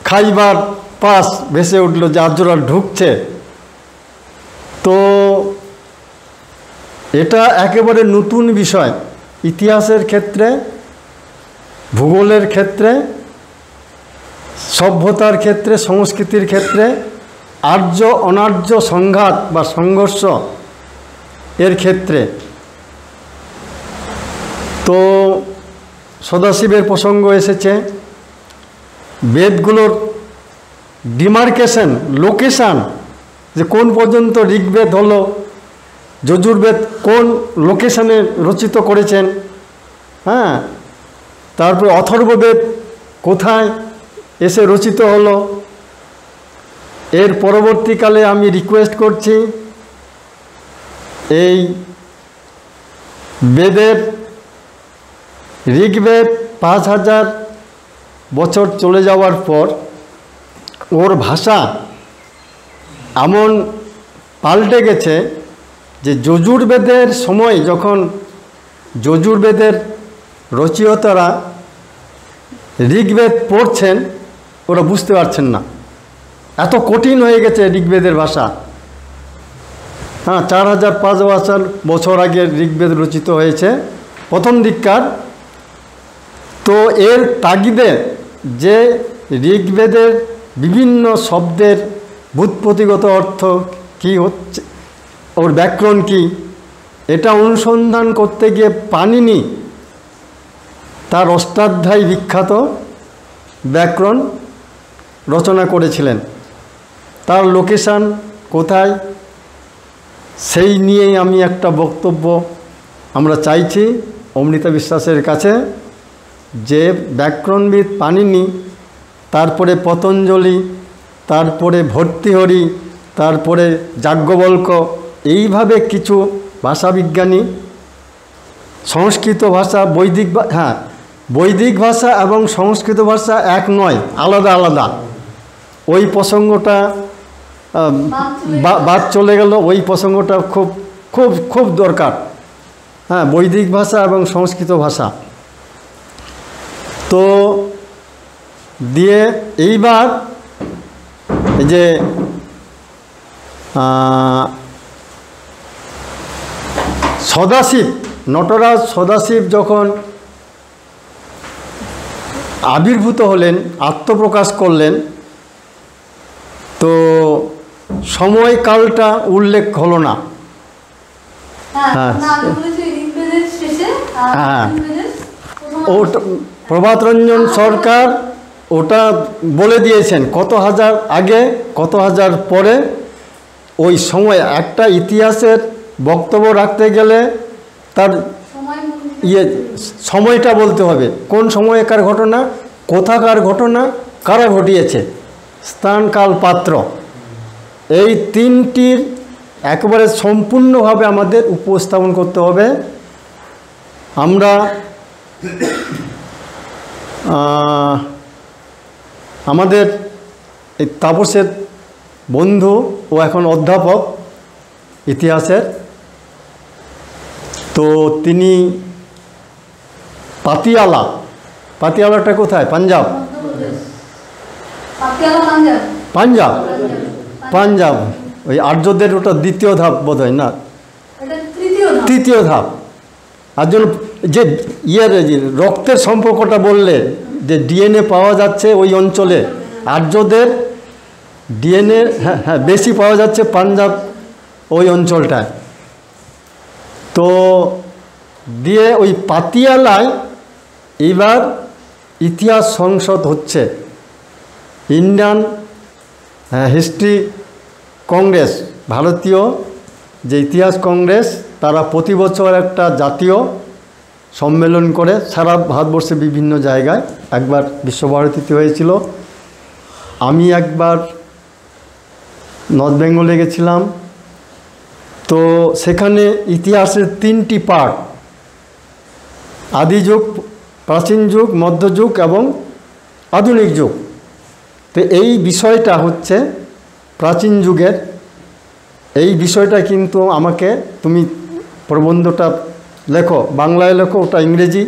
খাইবার পাস ভেসে উঠল, যে আর্যরা ঢুকছে। তো এটা একেবারে নতুন বিষয় ইতিহাসের ক্ষেত্রে, ভূগোলের ক্ষেত্রে, সভ্যতার ক্ষেত্রে, সংস্কৃতির ক্ষেত্রে আর্য অনার্য সংঘাত বা সংঘর্ষ এর ক্ষেত্রে। তো সদাশিবের প্রসঙ্গ এসেছে, বেদগুলোর ডিমার্কেশন, লোকেশান, যে কোন পর্যন্ত ঋগ্বেদ হলো, যজুর্বেদ কোন লোকেশানে রচিত করেছেন, হ্যাঁ, তারপর অথর্ববেদ কোথায় এসে রচিত হলো। এর পরবর্তীকালে আমি রিকোয়েস্ট করছি, এই বেদের, ঋগ্বেদ 5000 বছর চলে যাওয়ার পর ওর ভাষা এমন পাল্টে গেছে যে যজুর্বেদের সময়, যখন যজুর্বেদের রচয়িতারা ঋগ্বেদ পড়ছেন, ওরা বুঝতে পারছেন না, এত কঠিন হয়ে গেছে ঋগ্বেদের ভাষা। হ্যাঁ 4500 বছর আগে ঋগ্বেদ রচিত হয়েছে প্রথম দিককার। তো এর তাগিদে যে ঋগ্বেদের বিভিন্ন শব্দের ব্যুৎপত্তিগত অর্থ কি হচ্ছে, ওর ব্যাকরণ কি, এটা অনুসন্ধান করতে গিয়ে পাণিনি তার অষ্টাধ্যায়ী বিখ্যাত ব্যাকরণ রচনা করেছিলেন। তার লোকেশান কোথায় সেই নিয়েই আমি একটা বক্তব্য আমরা চাইছি অমৃতা বিশ্বাসের কাছে, যে ব্যাকরণবিদ পাণিনি, তারপরে পতঞ্জলি, তারপরে ভর্তৃহরি, তারপরে যাজ্ঞবল্ক্য, এইভাবে কিছু ভাষাবিজ্ঞানী সংস্কৃত ভাষা বৈদিক ভাষা এবং সংস্কৃত ভাষা এক নয়, আলাদা আলাদা। ওই প্রসঙ্গটা বাদ চলে গেল, ওই প্রসঙ্গটা খুব খুব খুব দরকার। হ্যাঁ, বৈদিক ভাষা এবং সংস্কৃত ভাষা। তো দিয়ে এইবার এই যে সদাশিব, নটরাজ সদাশিব যখন আবির্ভূত হলেন, আত্মপ্রকাশ করলেন, তো সময়কালটা উল্লেখ হলো না। হ্যাঁ হ্যাঁ, ওটা প্রভাতরঞ্জন সরকার ওটা বলে দিয়েছেন কত হাজার আগে কত হাজার পরে। ওই সময় একটা ইতিহাসের বক্তব্য রাখতে গেলে তার সময়টা বলতে হবে, কোন সময়কার ঘটনা, কোথাকার ঘটনা, কারা ঘটিয়েছে, স্থান কাল পাত্র, এই তিনটির একেবারে সম্পূর্ণভাবে আমাদের উপস্থাপন করতে হবে। আমরা আমাদের এই তাপসের বন্ধু, ও এখন অধ্যাপক ইতিহাসের, তো তিনি পাতিয়ালাটা কোথায়, পাঞ্জাব, পাঞ্জাব ওই আর্যদের ওটা দ্বিতীয় ধাপ বোধ হয়, না তৃতীয় ধাপ। আর জন্য যে রক্তের সম্পর্কটা বললে, যে ডিএনএ পাওয়া যাচ্ছে ওই অঞ্চলে, আর্যদের ডিএনএ হ্যাঁ বেশি পাওয়া যাচ্ছে পাঞ্জাব ওই অঞ্চলটায়। তো দিয়ে ওই পাতিয়ালায় এইবার ইতিহাস সংসদ হচ্ছে, ইন্ডিয়ান হিস্ট্রি কংগ্রেস, ভারতীয় যে ইতিহাস কংগ্রেস, তারা প্রতি বছর একটা জাতীয় সম্মেলন করে সারা ভারতবর্ষে বিভিন্ন জায়গায়। একবার বিশ্বভারতীতে হয়েছিল, আমি একবার নর্থ বেঙ্গলে গেছিলাম। তো সেখানে ইতিহাসের তিনটি পার্ট, আদি যুগ, প্রাচীন যুগ, মধ্যযুগ এবং আধুনিক যুগ। তো এই বিষয়টা হচ্ছে প্রাচীন যুগের। এই বিষয়টা কিন্তু আমাকে, তুমি প্রবন্ধটা লেখো, বাংলায় লেখো, ওটা ইংরেজি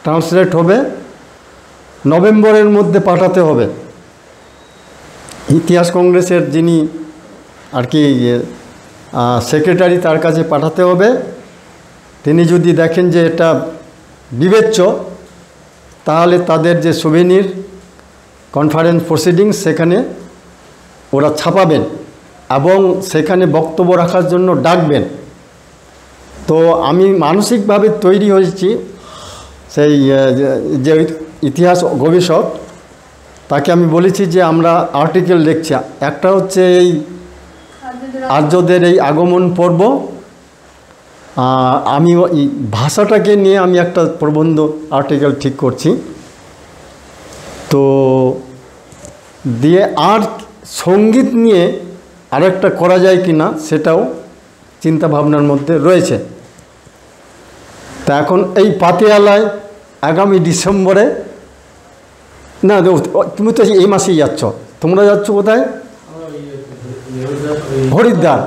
ট্রান্সলেট হবে, নভেম্বরের মধ্যে পাঠাতে হবে। ইতিহাস কংগ্রেসের যিনি আর কি সেক্রেটারি, তার কাছে পাঠাতে হবে। তিনি যদি দেখেন যে এটা বিবেচ্য, তাহলে তাদের যে সুভেনির কনফারেন্স প্রসিডিংস সেখানে ওরা ছাপাবেন এবং সেখানে বক্তব্য রাখার জন্য ডাকবেন। তো আমি মানসিকভাবে তৈরি হয়েছি, সেই যে ইতিহাস গবেষক, তাকে আমি বলেছি যে আমরা আর্টিকেল লিখছি। একটা হচ্ছে এই আর্যদের এই আগমন পর্ব, আমি এই ভাষাটাকে নিয়ে আমি একটা প্রবন্ধ আর্টিকেল ঠিক করছি। তো দিয়ে আর সঙ্গীত নিয়ে আরেকটা করা যায় কি না সেটাও চিন্তা ভাবনার মধ্যে রয়েছে। তা এখন এই পাতিয়ালায় আগামী ডিসেম্বরে, না তুমি তো এই মাসেই যাচ্ছ, তোমরা যাচ্ছ কোথায়? হরিদ্বার,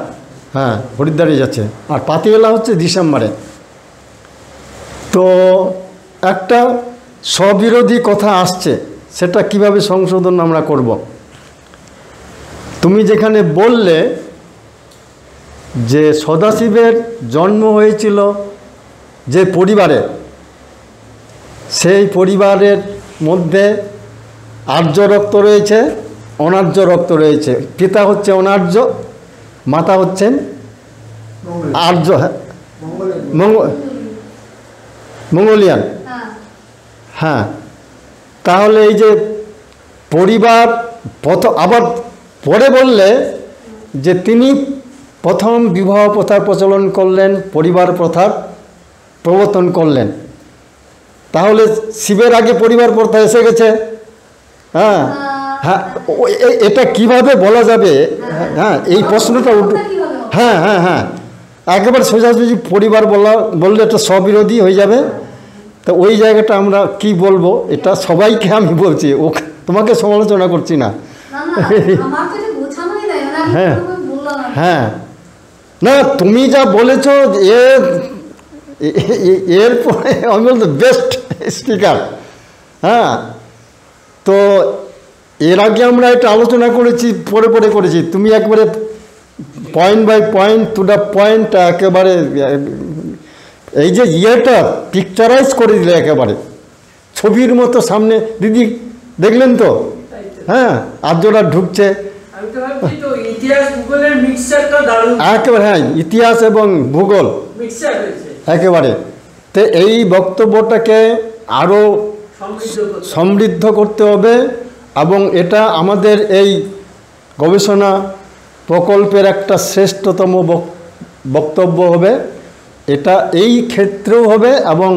হ্যাঁ হরিদ্বারে যাচ্ছে, আর পাতিয়ালা হচ্ছে ডিসেম্বরে। তো একটা স্ববিরোধী কথা আসছে, সেটা কিভাবে সংশোধন আমরা করব। তুমি যেখানে বললে যে সদাশিবের জন্ম হয়েছিল যে পরিবারে, সেই পরিবারের মধ্যে আর্য রক্ত রয়েছে, অনার্য রক্ত রয়েছে। পিতা হচ্ছে অনার্য, মাতা হচ্ছেন আর্য, মঙ্গোলিয়ান। হ্যাঁ, তাহলে এই যে পরিবার প্রথম, আবার পরে বললে যে তিনি প্রথম বিবাহ প্রথার প্রচলন করলেন, পরিবার প্রথার প্রবর্তন করলেন। তাহলে শিবের আগে পরিবার প্রথা এসে গেছে। হ্যাঁ হ্যাঁ, এটা কিভাবে বলা যাবে? হ্যাঁ, এই প্রশ্নটা হ্যাঁ হ্যাঁ হ্যাঁ, একেবারে সোজাসুজি পরিবার বললে এটা স্ববিরোধী হয়ে যাবে। তো ওই জায়গাটা আমরা কি বলবো, এটা সবাইকে আমি বলছি, ও তোমাকে সমালোচনা করছি না। হ্যাঁ হ্যাঁ, না তুমি যা বলেছ এরপরে আমি বলতো বেস্ট স্পিকার। হ্যাঁ, তো এর আগে আমরা এটা আলোচনা করেছি, পরে করেছি। তুমি একবারে point by point, to the point, একেবারে এই যে ইয়েটা পিকচারাইজ করে দিলে একেবারে ছবির মতো সামনে। দিদি দেখলেন তো? হ্যাঁ, আর্যরা ঢুকছে একেবারে। হ্যাঁ, ইতিহাস এবং ভূগোল একেবারে। তো এই বক্তব্যটাকে আরও সমৃদ্ধ করতে হবে, এবং এটা আমাদের এই গবেষণা প্রকল্পের একটা শ্রেষ্ঠতম বক্তব্য হবে। এটা এই ক্ষেত্রেও হবে, এবং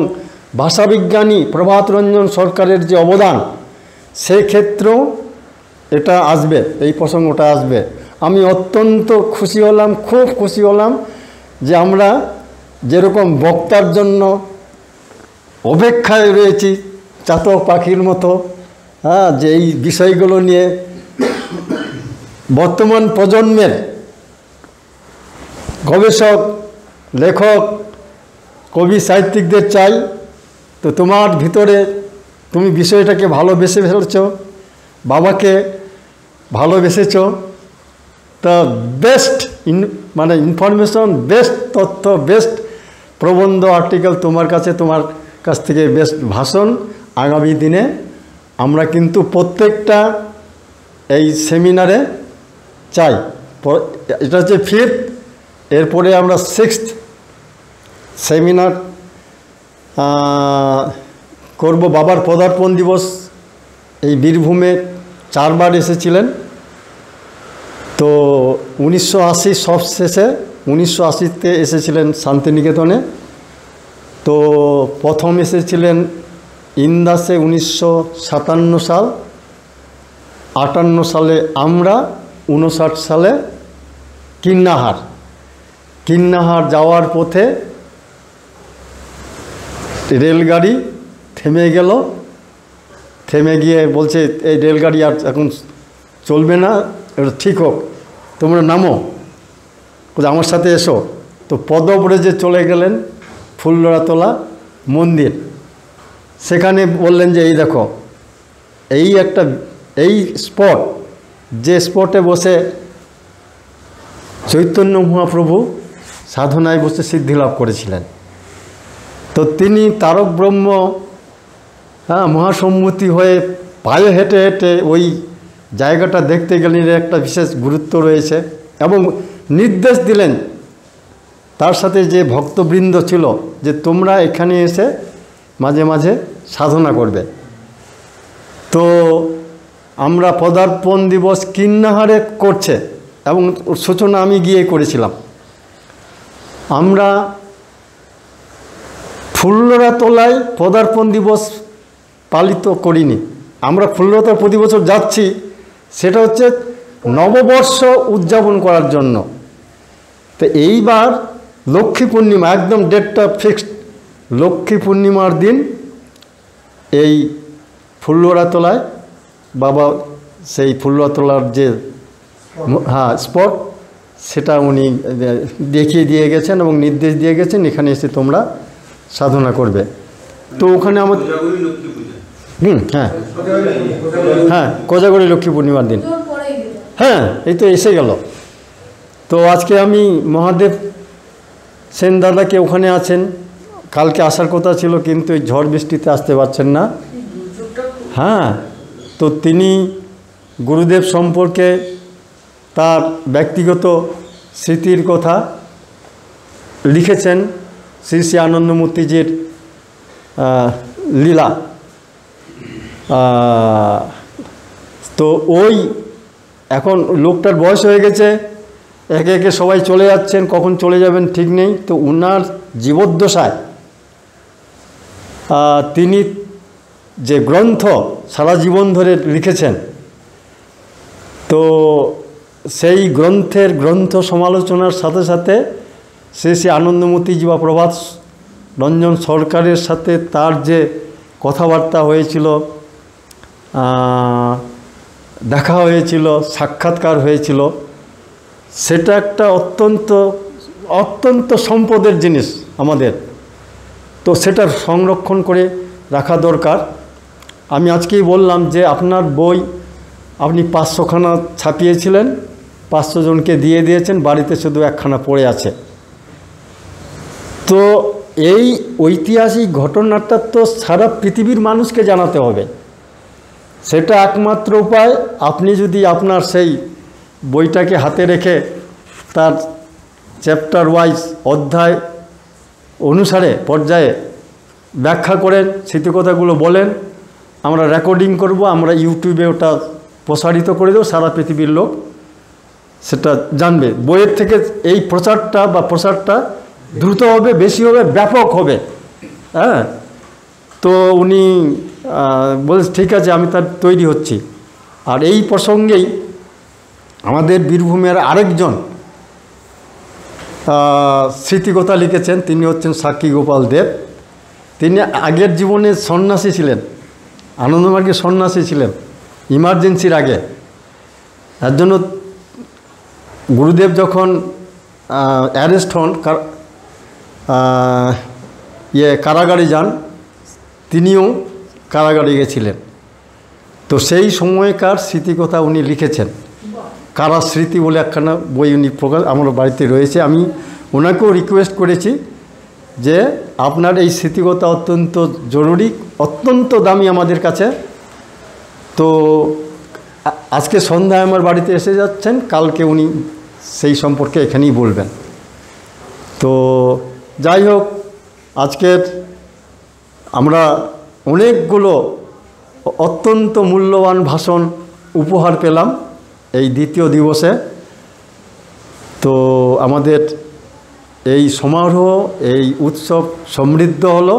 ভাষাবিজ্ঞানী প্রভাত রঞ্জন সরকারের যে অবদান, সেই ক্ষেত্রেও এটা আসবে, এই প্রসঙ্গটা আসবে। আমি অত্যন্ত খুশি হলাম, খুব খুশি হলাম যে আমরা যেরকম বক্তার জন্য অপেক্ষায় রয়েছি চাতক পাখির মতো, হ্যাঁ, যে এই বিষয়গুলো নিয়ে বর্তমান প্রজন্মের গবেষক, লেখক, কবি, সাহিত্যিকদের চাই। তো তোমার ভিতরে তুমি বিষয়টাকে ভালোবেসে ফেলছ, বাবাকে ভালোবেসেছ। তা বেস্ট মানে ইনফরমেশন, বেস্ট তথ্য, বেস্ট প্রবন্ধ, আর্টিকেল তোমার কাছ থেকে বেস্ট ভাষণ। আগামী দিনে আমরা কিন্তু প্রত্যেকটা এই সেমিনারে চাই। এটা হচ্ছে 5th, এরপরে আমরা 6th সেমিনার করব। বাবার পদার্পণ দিবস এই বীরভূমে 4 বার এসেছিলেন। তো 1980 সব শেষে 1980-তে এসেছিলেন শান্তিনিকেতনে। তো প্রথম এসেছিলেন ইন্দাসে 1957 সাল, 58 সালে আমরা, 59 সালে কিন্নাহার যাওয়ার পথে রেলগাড়ি থেমে গেল। থেমে গিয়ে বলছে এই রেলগাড়ি আর এখন চলবে না, এটা ঠিক হোক, তোমরা নামো, আমার সাথে এসো। তো পদব্রজে চলে গেলেন ফুললড়াতলা মন্দির। সেখানে বললেন যে এই দেখো, এই স্পট, যে স্পটে বসে চৈতন্য মহাপ্রভু সাধনায় বসে সিদ্ধি লাভ করেছিলেন। তো তিনি তারক ব্রহ্ম, হ্যাঁ, মহাসম্মতি হয়ে পায়ে হেঁটে হেঁটে ওই জায়গাটা দেখতে গেলেন, একটা বিশেষ গুরুত্ব রয়েছে। এবং নির্দেশ দিলেন তার সাথে যে ভক্তবৃন্দ ছিল যে তোমরা এখানে এসে মাঝে মাঝে সাধনা করবে। তো আমরা পদার্পণ দিবস কিন্নাহারে করছে, এবং সূচনা আমি গিয়ে করেছিলাম। আমরা ফুল্লড়াতলায় পদার্পণ দিবস পালিত করিনি, আমরা ফুল্লড়াতলা প্রতি বছর যাচ্ছি, সেটা হচ্ছে নববর্ষ উদযাপন করার জন্য। তো এইবার লক্ষ্মী পূর্ণিমা, একদম ডেটটা ফিক্সড, লক্ষ্মী পূর্ণিমার দিন এই ফুল্লড়াতলায় বাবা সেই ফুল্লড়াতলার যে স্পট, সেটা উনি দেখিয়ে দিয়ে গেছেন এবং নির্দেশ দিয়ে গেছেন এখানে এসে তোমরা সাধনা করবে। তো ওখানে আমাদের হ্যাঁ কোজাগরি লক্ষ্মী পূর্ণিমার দিন, হ্যাঁ এই তো এসে গেল। তো আজকে আমি মহাদেব সেন দাদাকে ওখানে আছেন, কালকে আসার কথা ছিল কিন্তু এই ঝড় বৃষ্টিতে আসতে পারছেন না। হ্যাঁ, তো তিনি গুরুদেব সম্পর্কে তার ব্যক্তিগত স্মৃতির কথা লিখেছেন শ্রী শ্রী আনন্দমূর্তিজির লীলা। তো ওই এখন লোকটার বয়স হয়ে গেছে, একে একে সবাই চলে যাচ্ছেন, কখন চলে যাবেন ঠিক নেই। তো ওনার জীবদ্দশায় তিনি যে গ্রন্থ সারা জীবন ধরে লিখেছেন, তো সেই গ্রন্থ সমালোচনার সাথে সাথে শ্রী শ্রী আনন্দমূর্তিজি বা প্রভাত রঞ্জন সরকারের সাথে তার যে কথাবার্তা হয়েছিল, দেখা হয়েছিল, সাক্ষাৎকার হয়েছিল, সেটা একটা অত্যন্ত সম্পদের জিনিস আমাদের। তো সেটার সংরক্ষণ করে রাখা দরকার। আমি আজকেই বললাম যে আপনার বই আপনি 500খানা ছাপিয়েছিলেন, 500 জনকে দিয়ে দিয়েছেন, বাড়িতে শুধু একখানা পড়ে আছে। তো এই ঐতিহাসিক ঘটনাটা তো সারা পৃথিবীর মানুষকে জানাতে হবে। সেটা একমাত্র উপায়, আপনি যদি আপনার সেই বইটাকে হাতে রেখে তার চ্যাপ্টার ওয়াইজ অধ্যায় অনুসারে পর্যায়ে ব্যাখ্যা করেন, স্মৃতিকথাগুলো বলেন, আমরা রেকর্ডিং করব, আমরা ইউটিউবে ওটা প্রসারিত করে দেবো, সারা পৃথিবীর লোক সেটা জানবে। বইয়ের থেকে এই প্রসারটা দ্রুত হবে, বেশি হবে, ব্যাপক হবে। হ্যাঁ, তো উনি বলে ঠিক আছে, আমি তার তৈরি হচ্ছি। আর এই প্রসঙ্গেই আমাদের বীরভূমের আরেকজন স্মৃতিকথা লিখেছেন, তিনি হচ্ছেন সাক্ষী গোপাল দেব। তিনি আগের জীবনে সন্ন্যাসী ছিলেন, আনন্দমার্গে সন্ন্যাসী ছিলেন ইমার্জেন্সির আগে। তার জন্য গুরুদেব যখন অ্যারেস্ট হন, কারাগারে যান, তিনিও কারাগারে গেছিলেন। তো সেই সময়কার স্মৃতিকথা উনি লিখেছেন, কারা স্মৃতি বলে একখানা বই উনি আমার বাড়িতে রয়েছে। আমি ওনাকেও রিকোয়েস্ট করেছি যে আপনার এই স্মৃতিকথা অত্যন্ত জরুরি, অত্যন্ত দামি আমাদের কাছে। তো আজকে সন্ধ্যায় আমার বাড়িতে এসে যাচ্ছেন, কালকে উনি সেই সম্পর্কে এখানেই বলবেন। তো যাই হোক, আজকের আমরা অনেকগুলো অত্যন্ত মূল্যবান ভাষণ উপহার পেলাম এই দ্বিতীয় দিবসে। তো আমাদের এই সমারোহ, এই উৎসব সমৃদ্ধ হলো।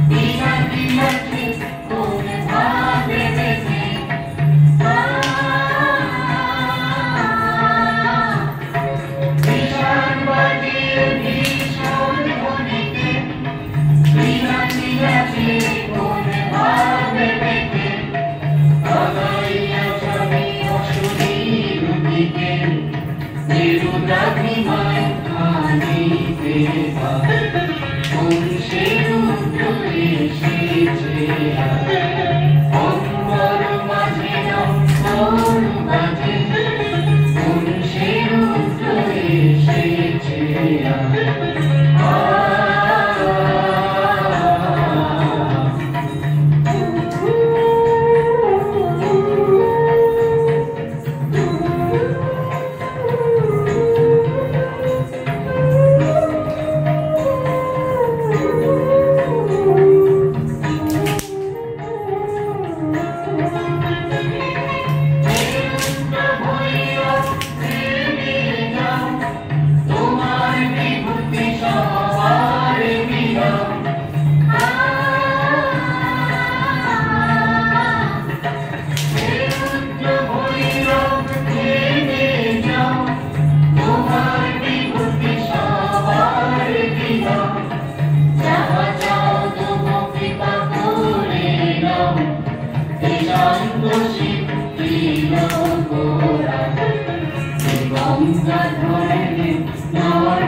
Viva, viva, viva,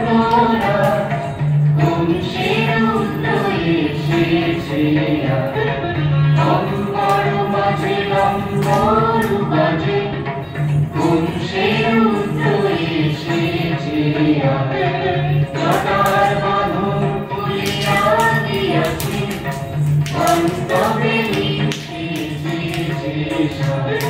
Thank you.